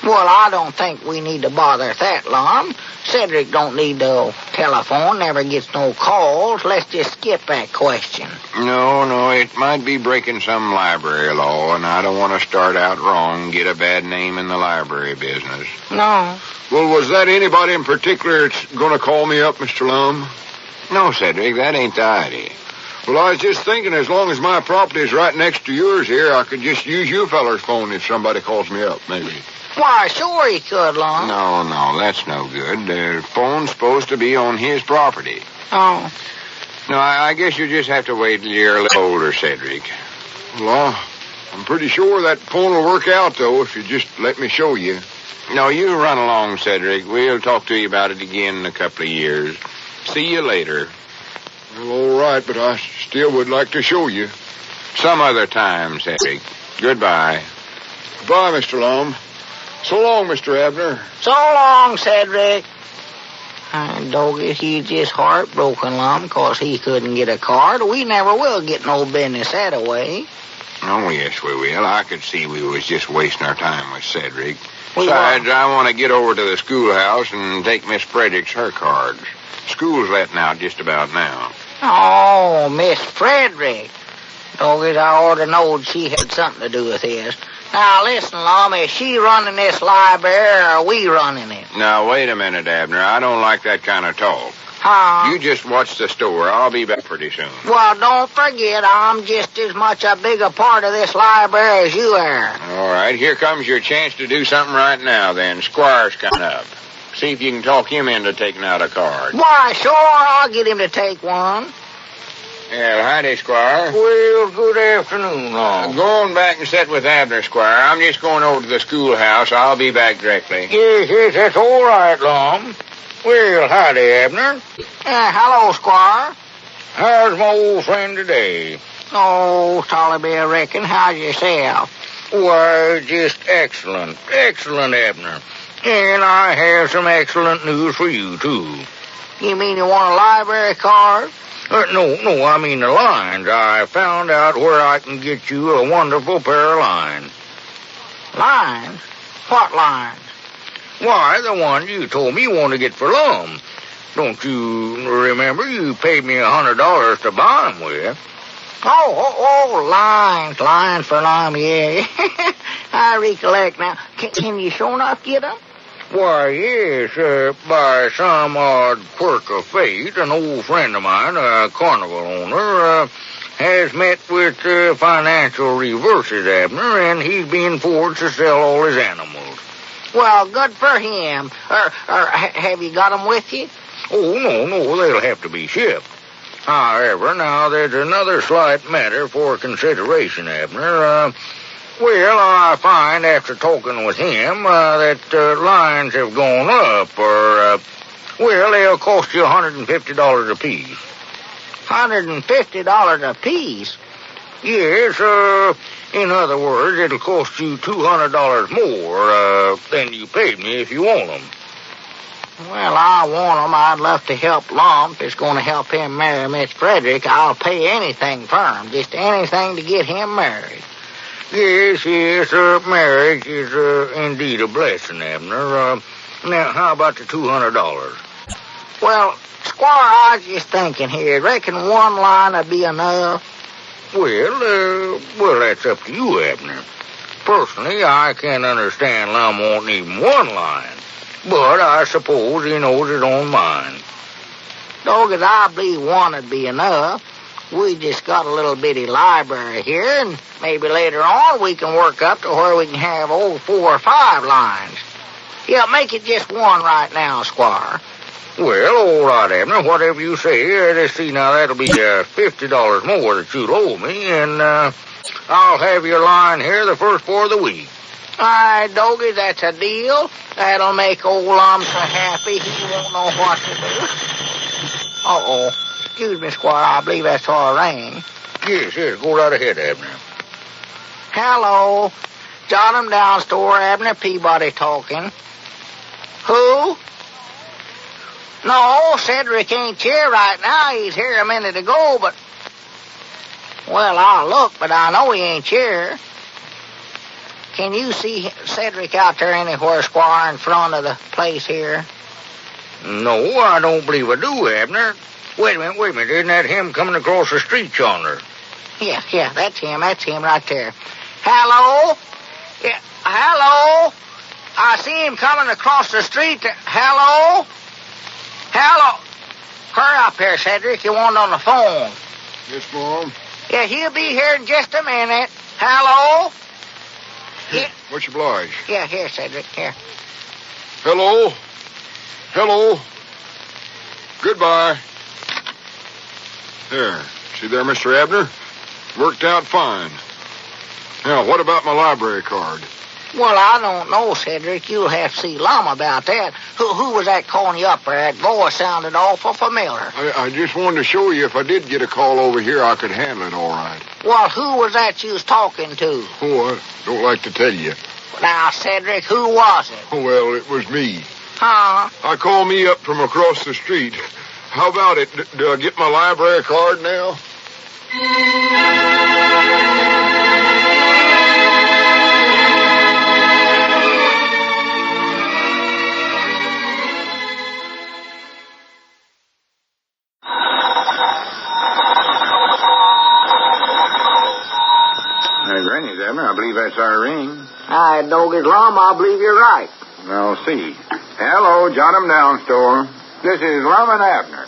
Well, I don't think we need to bother with that, Lum. Cedric don't need no telephone, never gets no calls. Let's just skip that question. No, it might be breaking some library law, and I don't want to start out wrong and get a bad name in the library business. No. Well, was that anybody in particular that's going to call me up, Mr. Lum? No, Cedric, that ain't the idea. Well, I was just thinking, as long as my property is right next to yours here, I could just use you feller's phone if somebody calls me up, maybe. Why, sure he could, Lum. No, that's no good. The phone's supposed to be on his property. Oh. No, I guess you just have to wait till you're a little older, Cedric. Well, I'm pretty sure that phone will work out, though, if you just let me show you. No, you run along, Cedric. We'll talk to you about it again in a couple of years. See you later. Well, all right, but I still would like to show you. Some other time, Cedric. Goodbye. Goodbye, Mr. Lum. So long, Mr. Abner. So long, Cedric. Doggy, he's just heartbroken, Lum, 'cause he couldn't get a card. We never will get no business that way. Oh, yes, we will. I could see we was just wasting our time with Cedric. We Besides, I want to get over to the schoolhouse and take Miss Fredericks her cards. School's letting out just about now. Oh, Miss Fredericks. Doggies, I ought to knowed she had something to do with this. Now, listen, Lum, is she running this library or are we running it? Now, wait a minute, Abner. I don't like that kind of talk. Huh? You just watch the store. I'll be back pretty soon. Well, don't forget, I'm just as much a bigger part of this library as you are. All right, here comes your chance to do something right now, then. Squire's coming up. See if you can talk him into taking out a card. Why, sure, I'll get him to take one. Yeah, howdy, Squire. Well, good afternoon, Lum. Going back and sit with Abner, Squire. I'm just going over to the schoolhouse. I'll be back directly. Yes, that's all right, Lum. Well, howdy, Abner. Hello, Squire. How's my old friend today? Oh, Tolleby, I reckon. How's yourself? Why, just excellent. Excellent, Abner. And I have some excellent news for you, too. You mean you want a library card? No, I mean the lines. I found out where I can get you a wonderful pair of lines. Lines? What lines? Why, the one you told me you want to get for Lum. Don't you remember you paid me $100 to buy them with? Lines for Lum, yeah. I recollect now. Can you sure enough get them? Why, yes, by some odd quirk of fate, an old friend of mine, a carnival owner, has met with financial reverses, Abner, and he's being forced to sell all his animals. Well, good for him. Have you got them with you? Oh, no, they'll have to be shipped. However, now there's another slight matter for consideration, Abner. Well, I find after talking with him that lines have gone up, well, they'll cost you $150 apiece. $150 apiece? Yes, in other words, it'll cost you $200 more than you paid me if you want them. Well, I want them. I'd love to help Lum. If it's going to help him marry Miss Frederick, I'll pay anything for him, just anything to get him married. Yes, marriage is indeed a blessing, Abner. Now, how about the $200? Well, Squire, I was just thinking here. Reckon one line would be enough? Well, that's up to you, Abner. Personally, I can't understand Lum wanting even one line. But I suppose he knows his own mind. Dogged, I believe one would be enough. We just got a little bitty library here, and maybe later on we can work up to where we can have 4 or 5 lines. Yeah, make it just one right now, Squire. Well, all right, Abner, whatever you say. Let's see, now that'll be $50 more that you'll owe me, and I'll have your line here the first part of the week. All right, Doggy, that's a deal. That'll make old Lum so happy he won't know what to do. Uh-oh. Excuse me, Squire, I believe that's our ring. Yes, go right ahead, Abner. Hello. Jot 'em down, store Abner Peabody talking. Who? No, Cedric ain't here right now. He's here a minute ago, but... Well, I'll look, but I know he ain't here. Can you see Cedric out there anywhere, Squire, in front of the place here? No, I don't believe I do, Abner. Wait a minute. Isn't that him coming across the street yonder? Yeah, that's him right there. Hello? Yeah, hello? I see him coming across the street. Hello? Hurry up here, Cedric. You want on the phone. Yes, Mom. Yeah, he'll be here in just a minute. Hello? Yeah. Much obliged. Yeah, here, Cedric, here. Hello? Goodbye. There. See there, Mr. Abner? Worked out fine. Now, what about my library card? Well, I don't know, Cedric. You'll have to see Lum about that. Who was that calling you up there? That voice sounded awful familiar. I just wanted to show you if I did get a call over here, I could handle it all right. Well, who was that you was talking to? Oh, I don't like to tell you. Now, Cedric, who was it? Oh, well, it was me. Huh? I called me up from across the street. How about it? Do I get my library card now? Granny's, Abner. I believe that's our ring. Hi, Doggy's Lum. I believe you're right. I'll see. Hello, Jot 'em Down store. This is Lum and Abner.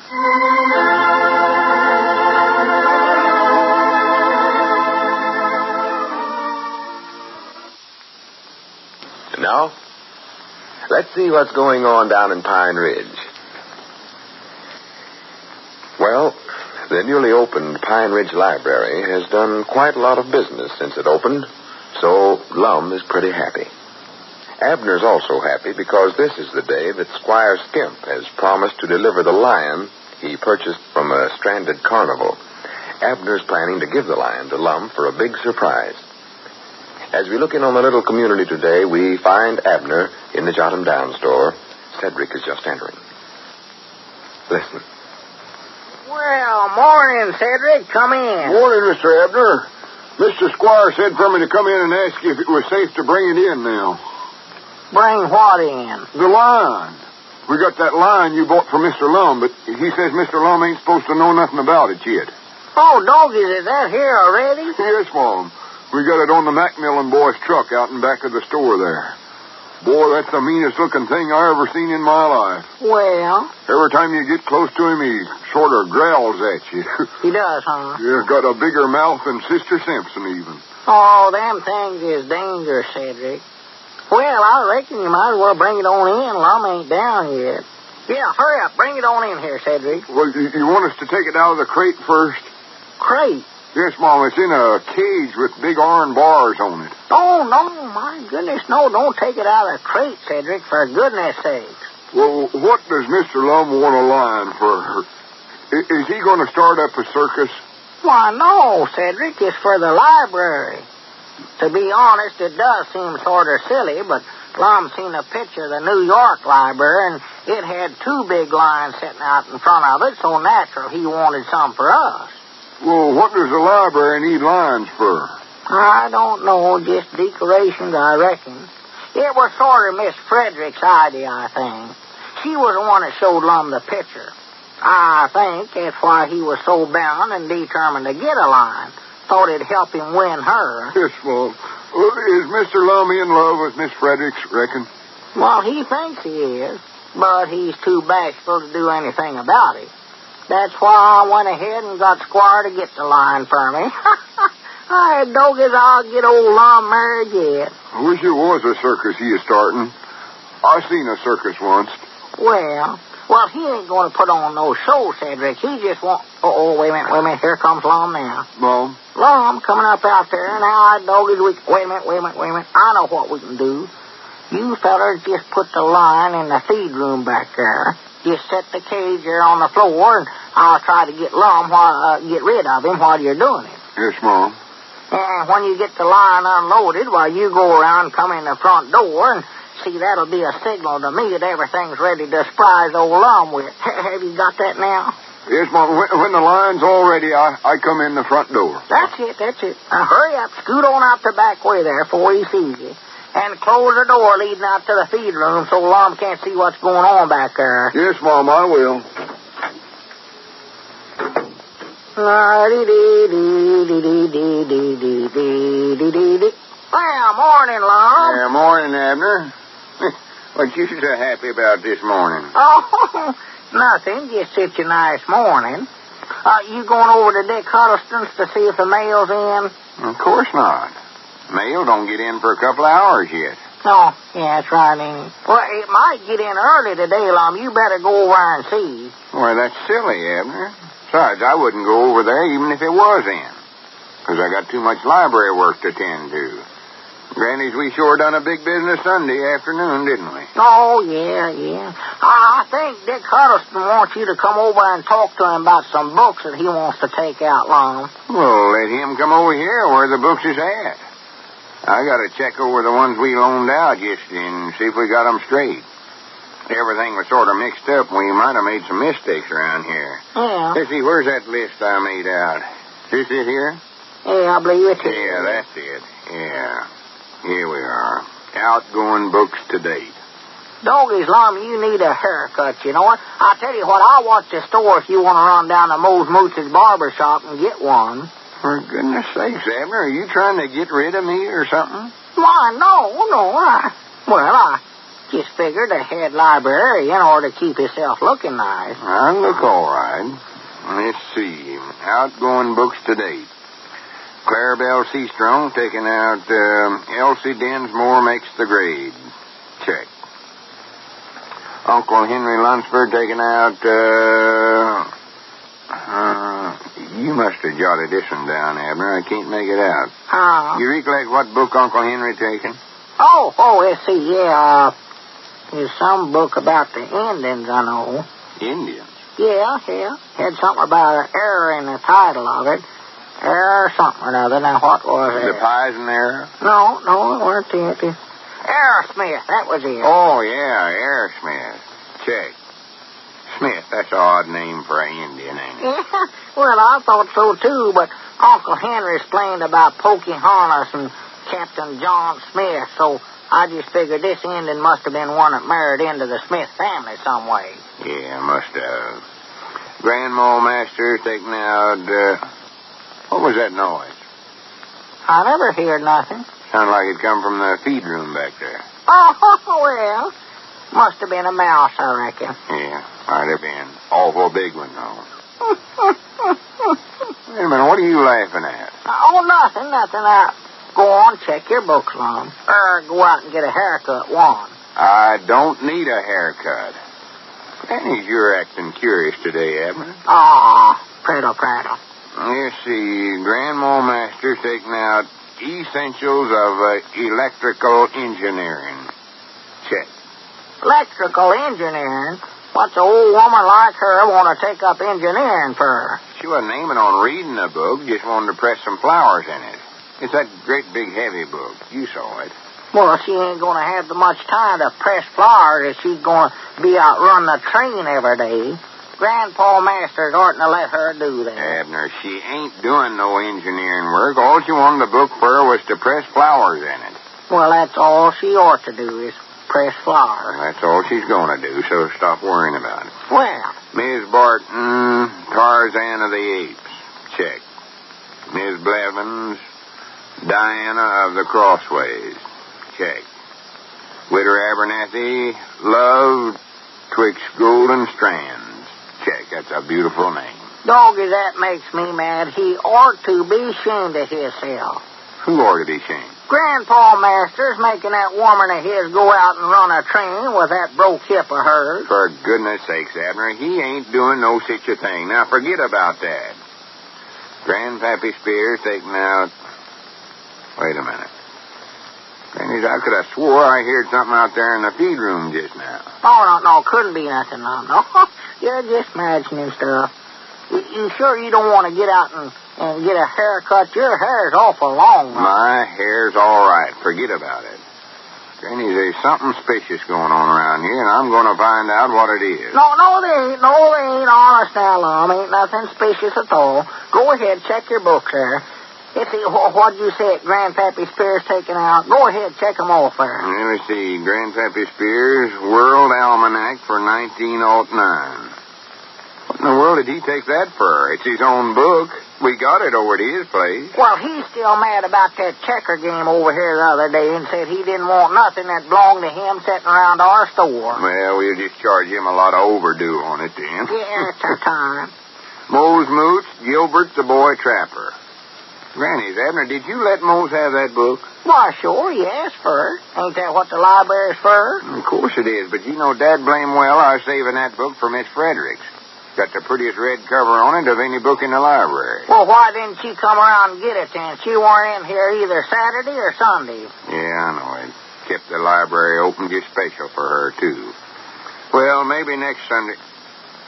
And now, let's see what's going on down in Pine Ridge. Well, the newly opened Pine Ridge Library has done quite a lot of business since it opened, so Lum is pretty happy. Abner's also happy because this is the day that Squire Skimp has promised to deliver the lion he purchased from a stranded carnival. Abner's planning to give the lion to Lum for a big surprise. As we look in on the little community today, we find Abner in the Jot 'em Down store. Cedric is just entering. Listen. Well, morning, Cedric. Come in. Morning, Mr. Abner. Mr. Squire said for me to come in and ask you if it was safe to bring it in now. Bring what in? The line. We got that line you bought from Mr. Lum, but he says Mr. Lum ain't supposed to know nothing about it yet. Oh, Doggies, is that here already? Yes, Mom. We got it on the Macmillan boy's truck out in back of the store there. Boy, that's the meanest looking thing I ever seen in my life. Well? Every time you get close to him, he sort of growls at you. He does, huh? Yeah, got a bigger mouth than Sister Simpson even. Oh, them things is dangerous, Cedric. Well, I reckon you might as well bring it on in. Lum ain't down yet. Yeah, hurry up. Bring it on in here, Cedric. Well, you want us to take it out of the crate first? Crate? Yes, Mom. It's in a cage with big iron bars on it. Oh, no, my goodness, no. Don't take it out of the crate, Cedric, for goodness sakes. Well, what does Mr. Lum want a lion for? Is he going to start up a circus? Why, no, Cedric. It's for the library. To be honest, it does seem sort of silly, but Lum seen a picture of the New York library, and it had two big lions sitting out in front of it, so natural he wanted some for us. Well, what does the library need lions for? I don't know, just decorations, I reckon. It was sort of Miss Fredericks' idea, I think. She was the one that showed Lum the picture. I think that's why he was so bound and determined to get a lion. Thought it'd help him win her. Yes, Mom. Is Mr. Lum in love with Miss Fredericks, reckon? Well, he thinks he is, but he's too bashful to do anything about it. That's why I went ahead and got Squire to get the lion for me. I Doggies, I'll get old Lum married yet. I wish it was a circus he is starting. I seen a circus once. Well, he ain't going to put on no show, Cedric. He just wants... Oh, wait a minute. Here comes Lum now. Mom? Lum coming up out there. Now, Doggies, Wait a minute. I know what we can do. You fellers just put the lion in the feed room back there. Just set the cage there on the floor, and I'll try to get Lum, get rid of him while you're doing it. Yes, Mom. And when you get the lion unloaded, you go around and come in the front door, and see, that'll be a signal to me that everything's ready to surprise old Lum with. Have you got that now? Yes, Mom. When the line's all ready, I come in the front door. That's it. Now, hurry up. Scoot on out the back way there before he sees you. And close the door leading out to the feed room so Lum can't see what's going on back there. Yes, Mom, I will. Well, morning, Lum. Yeah, morning, Abner. What you so happy about this morning? Oh, nothing. Just such a nice morning. You going over to Dick Huddleston's to see if the mail's in? Of course not. Mail don't get in for a couple of hours yet. Oh, yeah, that's right, ain't it? Well, it might get in early today, Lum. You better go over and see. Well, that's silly, Abner. Besides, I wouldn't go over there even if it was in, because I got too much library work to attend to. Granny's, we sure done a big business Sunday afternoon, didn't we? Oh, yeah. I think Dick Huddleston wants you to come over and talk to him about some books that he wants to take out, Lum. Well, let him come over here where the books is at. I got to check over the ones we loaned out yesterday and see if we got them straight. Everything was sort of mixed up, and we might have made some mistakes around here. Yeah. Let's see, where's that list I made out? Is this it here? Yeah, I believe it is. Yeah, that's it. Yeah. Here we are. Outgoing books to date. Doggies, Lum, you need a haircut, you know what? I'll tell you what, I'll watch the store if you want to run down to Mose Moose's barber shop and get one. For goodness sakes, Abner, are you trying to get rid of me or something? Why, no. I just figured the head librarian ought to keep himself looking nice. I look all right. Let's see. Outgoing books to date. Clarabelle Seastrong taking out Elsie Densmore makes the grade. Check. Uncle Henry Lunsford taking out, you must have jotted this one down, Abner. I can't make it out. You recollect what book Uncle Henry taken? Oh, let's see, yeah. There's some book about the Indians, I know. Indians? Yeah. Had something about an error in the title of it. Error something or other. Now, what was it? The Pison Error? No, it weren't it. Aerosmith, that was it. Oh, yeah, Aerosmith. Check. Smith, that's an odd name for an Indian, ain't it? Yeah, well, I thought so, too, but Uncle Henry explained about Pocahontas and Captain John Smith, so I just figured this Indian must have been one that married into the Smith family some way. Yeah, must have. Grandma Master taking out, what was that noise? I never heard nothing. Sounded like it come from the feed room back there. Oh, well, must have been a mouse, I reckon. Yeah, might have been. Awful big one, though. Wait a minute, what are you laughing at? Oh, nothing. Go on, check your books, Lum. Or go out and get a haircut, one. I don't need a haircut. Granny, you're acting curious today, Abner. Prattle. Let's see, Grandma Master's taking out Essentials of Electrical Engineering. Check. Electrical engineering? What's an old woman like her want to take up engineering for? She wasn't aiming on reading the book, just wanted to press some flowers in it. It's that great big heavy book. You saw it. Well, she ain't going to have much time to press flowers if she's going to be out running the train every day. Grandpa Masters oughtn't to let her do that. Abner, she ain't doing no engineering work. All she wanted the book for was to press flowers in it. Well, that's all she ought to do is press flowers. Well, that's all she's going to do, so stop worrying about it. Well. Ms. Barton, Tarzan of the Apes. Check. Ms. Blevins, Diana of the Crossways. Check. Widow Abernathy, Love twixt Golden Strands. Check. That's a beautiful name. Doggy, that makes me mad. He ought to be ashamed of himself. Who ought to be ashamed? Grandpa Masters making that woman of his go out and run a train with that broke hip of hers. For goodness sakes, Abner, he ain't doing no such a thing. Now, forget about that. Grandpappy Spears taking out... Wait a minute. Granny, I could have swore I heard something out there in the feed room just now. Oh, no, couldn't be nothing, no. You're just imagining stuff. You sure you don't want to get out and get a haircut? Your hair's awful long. My hair's all right. Forget about it. Granny, there's something suspicious going on around here, and I'm going to find out what it is. No, there ain't. Honest now, Lum. Ain't nothing suspicious at all. Go ahead, check your books there. Let's see, what'd you say Grandpappy Spears taking out? Go ahead, check them off there. Let me see. Grandpappy Spears, World Almanac for 1909. What in the world did he take that for? It's his own book. We got it over to his place. Well, he's still mad about that checker game over here the other day and said he didn't want nothing that belonged to him sitting around our store. Well, we'll just charge him a lot of overdue on it then. Yeah, it's our time. Mose Moots, Gilbert the Boy Trapper. Granny, Abner, did you let Mose have that book? Why, sure, he asked for it. Ain't that what the library's for? Of course it is, but you know dad blame well I was saving that book for Miss Fredericks. Got the prettiest red cover on it of any book in the library. Well, why didn't she come around and get it then? She weren't in here either Saturday or Sunday. Yeah, I know. It kept the library open just special for her, too. Well, maybe next Sunday.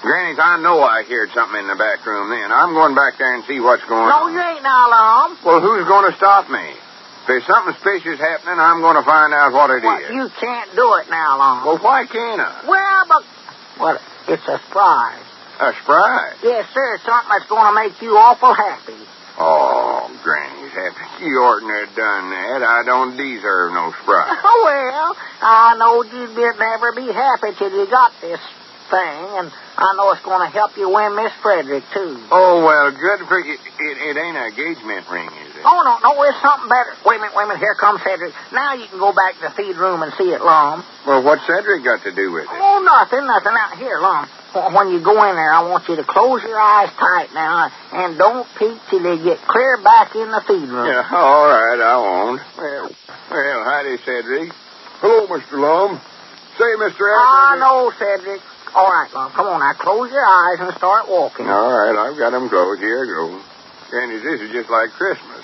Granny's, I know I heard something in the back room then. I'm going back there and see what's going on. No, you ain't now, Lum. Well, who's going to stop me? If there's something suspicious happening, I'm going to find out what it is. You can't do it now, Lum. Well, why can't I? Well, it's a surprise. A surprise? Yes, sir. Something that's going to make you awful happy. Oh, Granny's happy. You oughtn't have done that. I don't deserve no surprise. Well, I know you'd never be happy till you got this thing, and I know it's going to help you win Miss Fredericks, too. Oh, well, good for you. It ain't an engagement ring, is it? Oh, no, it's something better. Wait a minute. Here comes Cedric. Now you can go back to the feed room and see it, Lum. Well, what's Cedric got to do with it? Oh, nothing. Now, here, Lum. When you go in there, I want you to close your eyes tight now, and don't peek till you get clear back in the feed room. Yeah, all right, I won't. Well, howdy, Cedric. Hello, Mr. Lum. Say, Mr. Abner. I know, Cedric. All right, Lum, come on now. Close your eyes and start walking. All right, I've got them closed. Here I go. Granny, this is just like Christmas.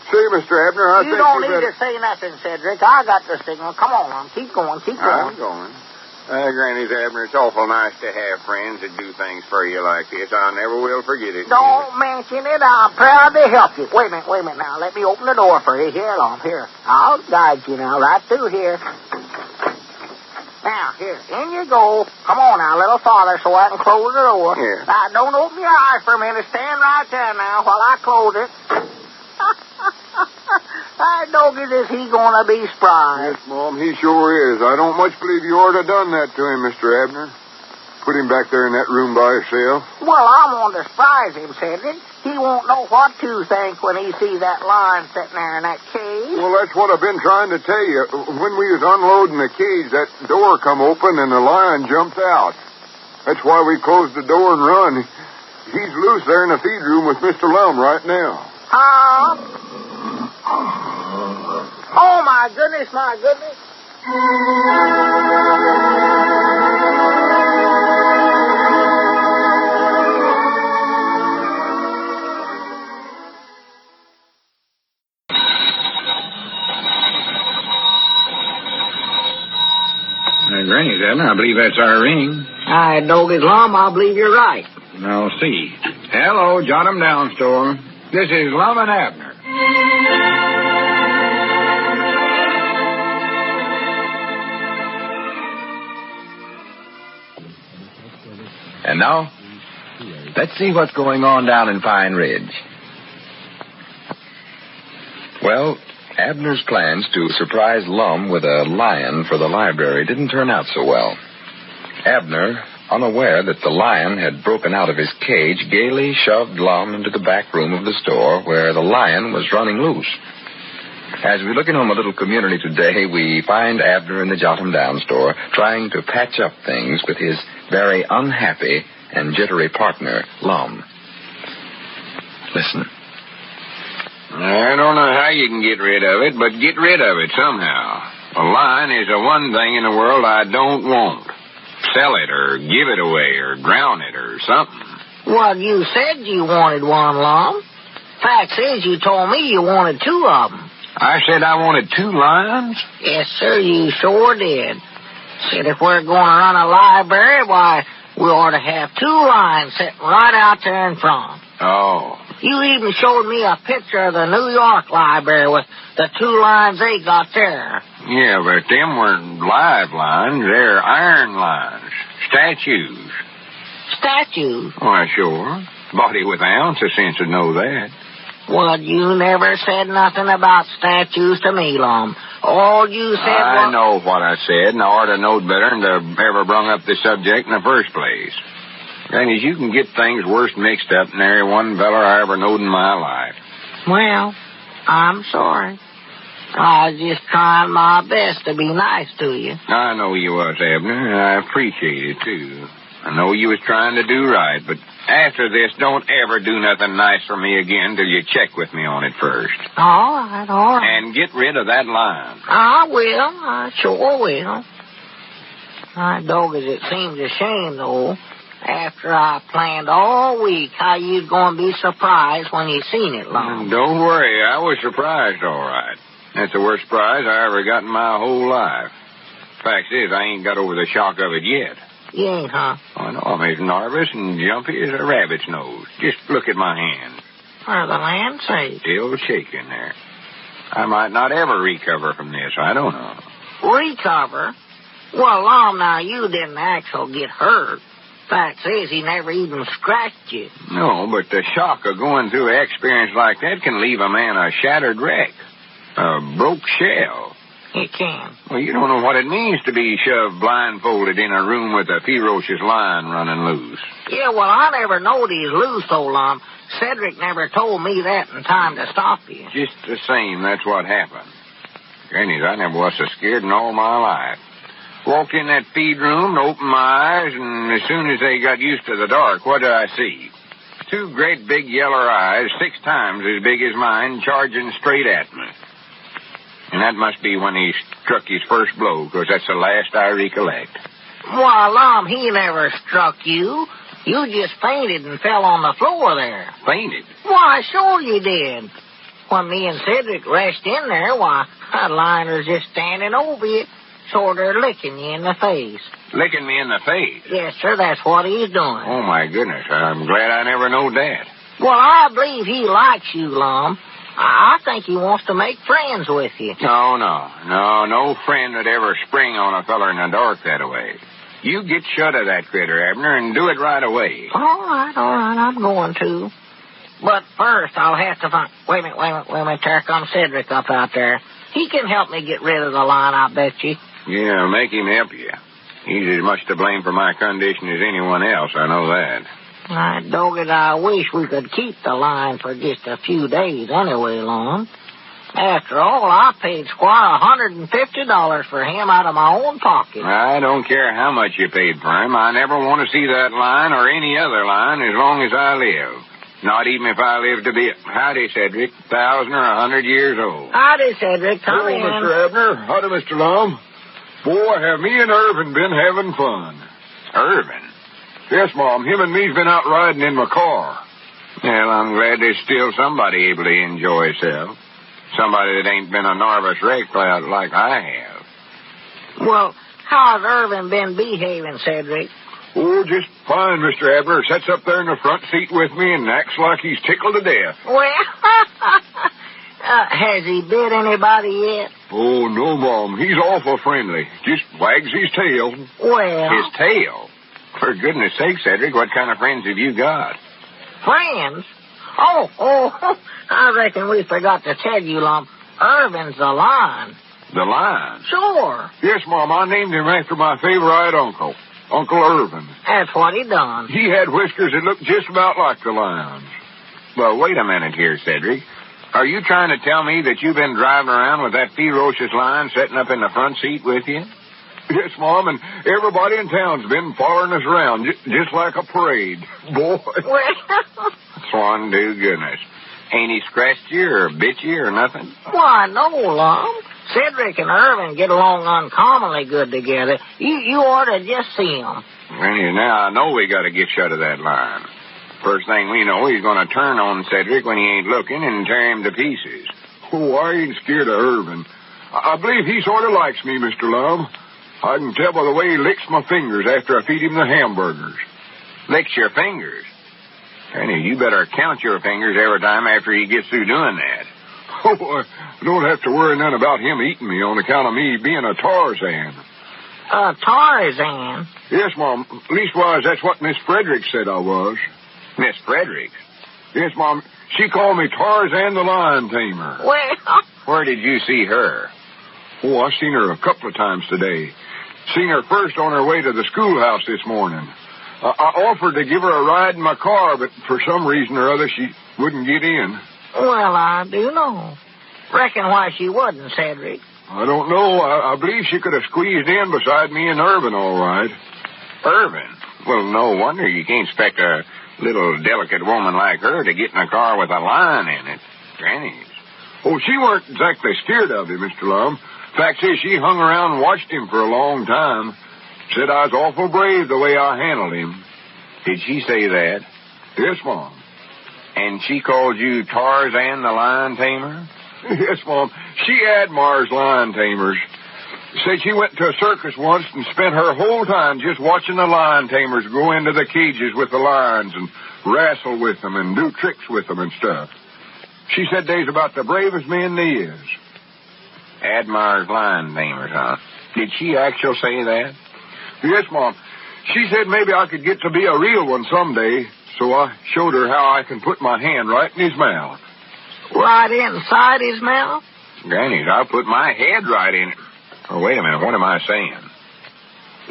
Say, Mr. Abner, I think you don't need to say nothing, Cedric. I got the signal. Come on, Lum. Keep going. I'm going. Granny's Abner, it's awful nice to have friends that do things for you like this. I never will forget it. Don't mention it. I'm proud to help you. Wait a minute now. Let me open the door for you. Here, Lum. Here. I'll guide you now right through here. Now, here. In you go. Come on now, a little farther so I can close the door. Here. Now, don't open your eyes for a minute. Stand right there now while I close it. I don't get is he going to be spry. Yes, Mom, he sure is. I don't much believe you ought to have done that to him, Mr. Abner. Put him back there in that room by himself. Well, I'm going to surprise him, Cedric. He won't know what to think when he sees that lion sitting there in that cage. Well, that's what I've been trying to tell you. When we was unloading the cage, that door come open and the lion jumped out. That's why we closed the door and run. He's loose there in the feed room with Mr. Lum right now. Huh? Oh, my goodness. Granny's Abner, I believe that's our ring. I don't get Lum. I believe you're right. Now, see. Hello, jot 'em down, store. This is Lum and Abner. And now, let's see what's going on down in Pine Ridge. Well, Abner's plans to surprise Lum with a lion for the library didn't turn out so well. Abner, unaware that the lion had broken out of his cage, gaily shoved Lum into the back room of the store where the lion was running loose. As we look into a little community today, we find Abner in the Jot-'em-Down store trying to patch up things with his very unhappy and jittery partner, Lum. Listen. I don't know how you can get rid of it, but get rid of it somehow. A lion is the one thing in the world I don't want. Sell it or give it away or drown it or something. Well, you said you wanted one, Lum. Fact is, you told me you wanted two of them. I said I wanted 2 lions? Yes, sir, you sure did. Said if we're going to run a library, why, we ought to have 2 lions sitting right out there in front. Oh. You even showed me a picture of the New York library with the 2 lions they got there. Yeah, but them weren't live lions. They're iron lions. Statues. Statues? Why, sure. Body with an ounce of sense would know that. Well, you never said nothing about statues to me, Lum. All you said I know what I said, and I ought to know better than to ever brung up the subject in the first place. Granny, you can get things worse mixed up than every one feller I ever knowed in my life. Well, I'm sorry. I was just trying my best to be nice to you. I know you was, Abner, and I appreciate it, too. I know you was trying to do right, but after this, don't ever do nothing nice for me again till you check with me on it first. All right. And get rid of that lion. I will. I sure will. My dog, as it seems a shame, though. After I planned all week how you'd going to be surprised when you seen it, Lum. Don't worry, I was surprised, all right. That's the worst surprise I ever got in my whole life. Fact is, I ain't got over the shock of it yet. You ain't, huh? I know I'm as nervous and jumpy as a rabbit's nose. Just look at my hands. For the land's sake. Still shaking there. I might not ever recover from this. I don't know. Recover? Well, Lum, now, you didn't actually get hurt. Fact is, he never even scratched you. No, but the shock of going through an experience like that can leave a man a shattered wreck. A broke shell. It can. Well, you don't know what it means to be shoved blindfolded in a room with a ferocious lion running loose. Yeah, well, I never knowed he's loose, old Lum. Cedric never told me that in time to stop you. Just the same, that's what happened. Grannies, I never was so scared in all my life. Walked in that feed room, opened my eyes, and as soon as they got used to the dark, what did I see? Two great big yellow eyes, 6 times as big as mine, charging straight at me. And that must be when he struck his first blow, because that's the last I recollect. Why, Lum, he never struck you. You just fainted and fell on the floor there. Fainted? Why, sure you did. When me and Cedric rushed in there, why, that lion was just standing over you, sort of licking you in the face. Licking me in the face? Yes, sir, that's what he's doing. Oh, my goodness, I'm glad I never knowed that. Well, I believe he likes you, Lum. I think he wants to make friends with you. No friend would ever spring on a feller in the dark that way. You get shut of that critter, Abner, and do it right away. All right, I'm going to. But first, I'll have to find... Wait a minute. There comes Cedric up out there. He can help me get rid of the lion, I bet you. Yeah, make him help you. He's as much to blame for my condition as anyone else, I know that. Dogged, I wish we could keep the lion for just a few days anyway, Lum. After all, I paid Squire $150 for him out of my own pocket. I don't care how much you paid for him. I never want to see that lion or any other lion as long as I live. Not even if I live to be... Howdy, Cedric. 1,000 or 100 years old. Howdy, Cedric. Come in. Mr. Abner. Howdy, Mr. Lum. Boy, have me and Ervin been having fun. Ervin? Yes, Mom. Him and me's been out riding in my car. Well, I'm glad there's still somebody able to enjoy himself. Somebody that ain't been a nervous wreck like I have. Well, how's Ervin been behaving, Cedric? Oh, just fine, Mr. Abner. Sits up there in the front seat with me and acts like he's tickled to death. Well, has he bit anybody yet? Oh, no, Mom. He's awful friendly. Just wags his tail. Well... His tail? For goodness sake, Cedric, what kind of friends have you got? Friends? Oh, I reckon we forgot to tell you, Lum. Ervin's the lion. The lion? Sure. Yes, Mom. I named him after my favorite uncle, Uncle Ervin. That's what he done. He had whiskers that looked just about like the lion's. Well, wait a minute here, Cedric. Are you trying to tell me that you've been driving around with that ferocious lion sitting up in the front seat with you? Yes, Mom, and everybody in town's been following us around, just like a parade. Boy. Well... Swan to goodness. Ain't he scratched you or bit you or nothing? Why, no, Lum. Cedric and Ervin get along uncommonly good together. You ought to just see them. Well, now I know we got to get shut of that lion. First thing we know, he's going to turn on Cedric when he ain't looking and tear him to pieces. Oh, I ain't scared of Ervin. I believe he sort of likes me, Mr. Lum. I can tell by the way he licks my fingers after I feed him the hamburgers. Licks your fingers? Granny, you better count your fingers every time after he gets through doing that. Oh, I don't have to worry none about him eating me on account of me being a Tarzan. A Tarzan? Yes, Mom. Leastwise, that's what Miss Fredericks said I was. Miss Fredericks? Yes, Mom. She called me Tarzan the Lion Tamer. Well... Where did you see her? Oh, I seen her a couple of times today. Seen her first on her way to the schoolhouse this morning. I offered to give her a ride in my car, but for some reason or other, she wouldn't get in. Well, I do know. Reckon why she wouldn't, Cedric. I don't know. I believe she could have squeezed in beside me and Ervin all right. Ervin? Well, no wonder you can't expect a little delicate woman like her to get in a car with a lion in it. Grannies. Oh, she weren't exactly scared of him, Mr. Lum. Fact is, she hung around and watched him for a long time. Said I was awful brave the way I handled him. Did she say that? Yes, Mom. And she called you Tarzan the Lion Tamer? Yes, Mom. She admires lion tamers. Said she went to a circus once and spent her whole time just watching the lion tamers go into the cages with the lions and wrestle with them and do tricks with them and stuff. She said they's about the bravest men there is. Admires lion tamers, huh? Did she actually say that? Yes, Mom. She said maybe I could get to be a real one someday, so I showed her how I can put my hand right in his mouth. Right inside his mouth? Granny, I'll put my head right in it. Oh, wait a minute. What am I saying?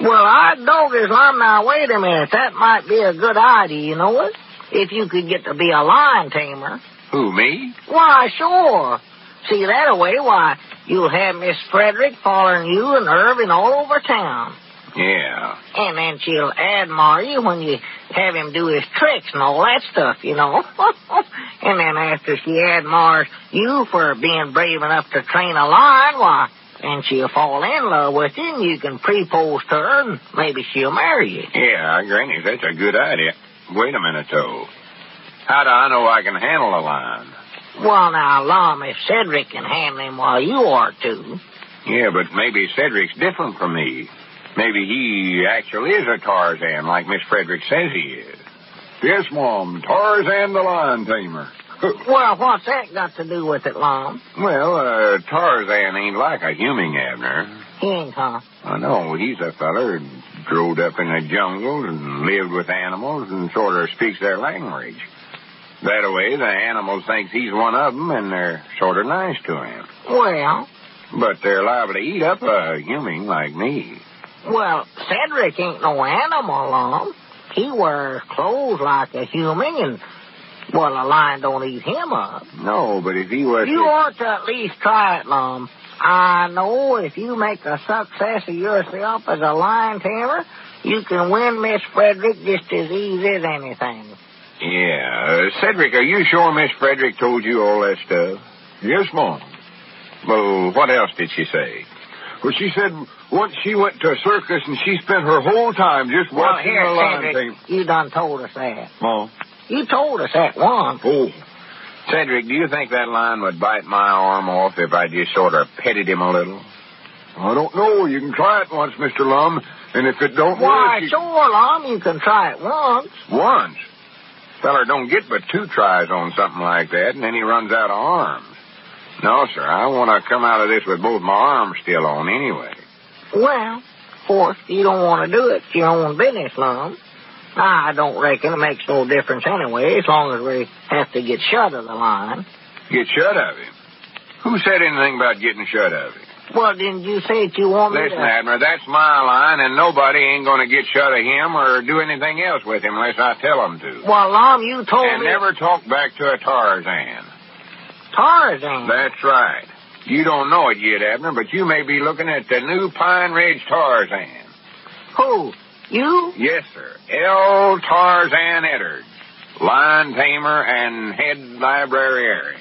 Well, I dog his Lum. Now, wait a minute. That might be a good idea, you know it? If you could get to be a lion tamer. Who, me? Why, sure. See, that way, why, you'll have Miss Fredericks following you and Ervin all over town. Yeah. And then she'll admire you when you have him do his tricks and all that stuff, you know. And then after she admires you for being brave enough to train a lion, why, and she'll fall in love with you, and you can propose to her, and maybe she'll marry you. Yeah, Granny, that's a good idea. Wait a minute, though. How do I know I can handle a lion? Well, now, Lum, if Cedric can handle him while you are, too. Yeah, but maybe Cedric's different from me. Maybe he actually is a Tarzan, like Miss Fredericks says he is. Yes, Mom. Tarzan the lion tamer. Well, what's that got to do with it, Lum? Well, Tarzan ain't like a human, Abner. He ain't, huh? I know. He's a feller who growed up in the jungle and lived with animals and sort of speaks their language. That way, the animals thinks he's one of them, and they're sort of nice to him. Well? But they're liable to eat up a human like me. Well, Cedric ain't no animal, Lum. He wears clothes like a human, and, well, a lion don't eat him up. No, but if he was... You ought to at least try it, Lum. I know if you make a success of yourself as a lion tamer, you can win Miss Fredericks just as easy as anything. Yeah. Cedric, are you sure Miss Fredericks told you all that stuff? Yes, Mom. Well, what else did she say? Well, she said once she went to a circus and she spent her whole time just watching the lion Cedric, you done told us that. Mom? You told us that once. Oh. Cedric, do you think that lion would bite my arm off if I just sort of petted him a little? I don't know. You can try it once, Mr. Lum, and if it don't Why, work... sure, Lum, you can try it once. Once? Feller don't get but 2 tries on something like that, and then he runs out of arms. No, sir, I want to come out of this with both my arms still on anyway. Well, of course, you don't want to do it. It's your own business, Lum. I don't reckon it makes no difference anyway, as long as we have to get shut of the lion. Get shut of him? Who said anything about getting shut of him? Well, didn't you say that you want me to... Listen, Abner, that's my line, and nobody ain't going to get shut of him or do anything else with him unless I tell them to. Well, Lum, you told and me... And never talk back to a Tarzan. Tarzan? That's right. You don't know it yet, Abner, but you may be looking at the new Pine Ridge Tarzan. Who? You? Yes, sir. L. Tarzan Edwards, lion tamer and head librarian.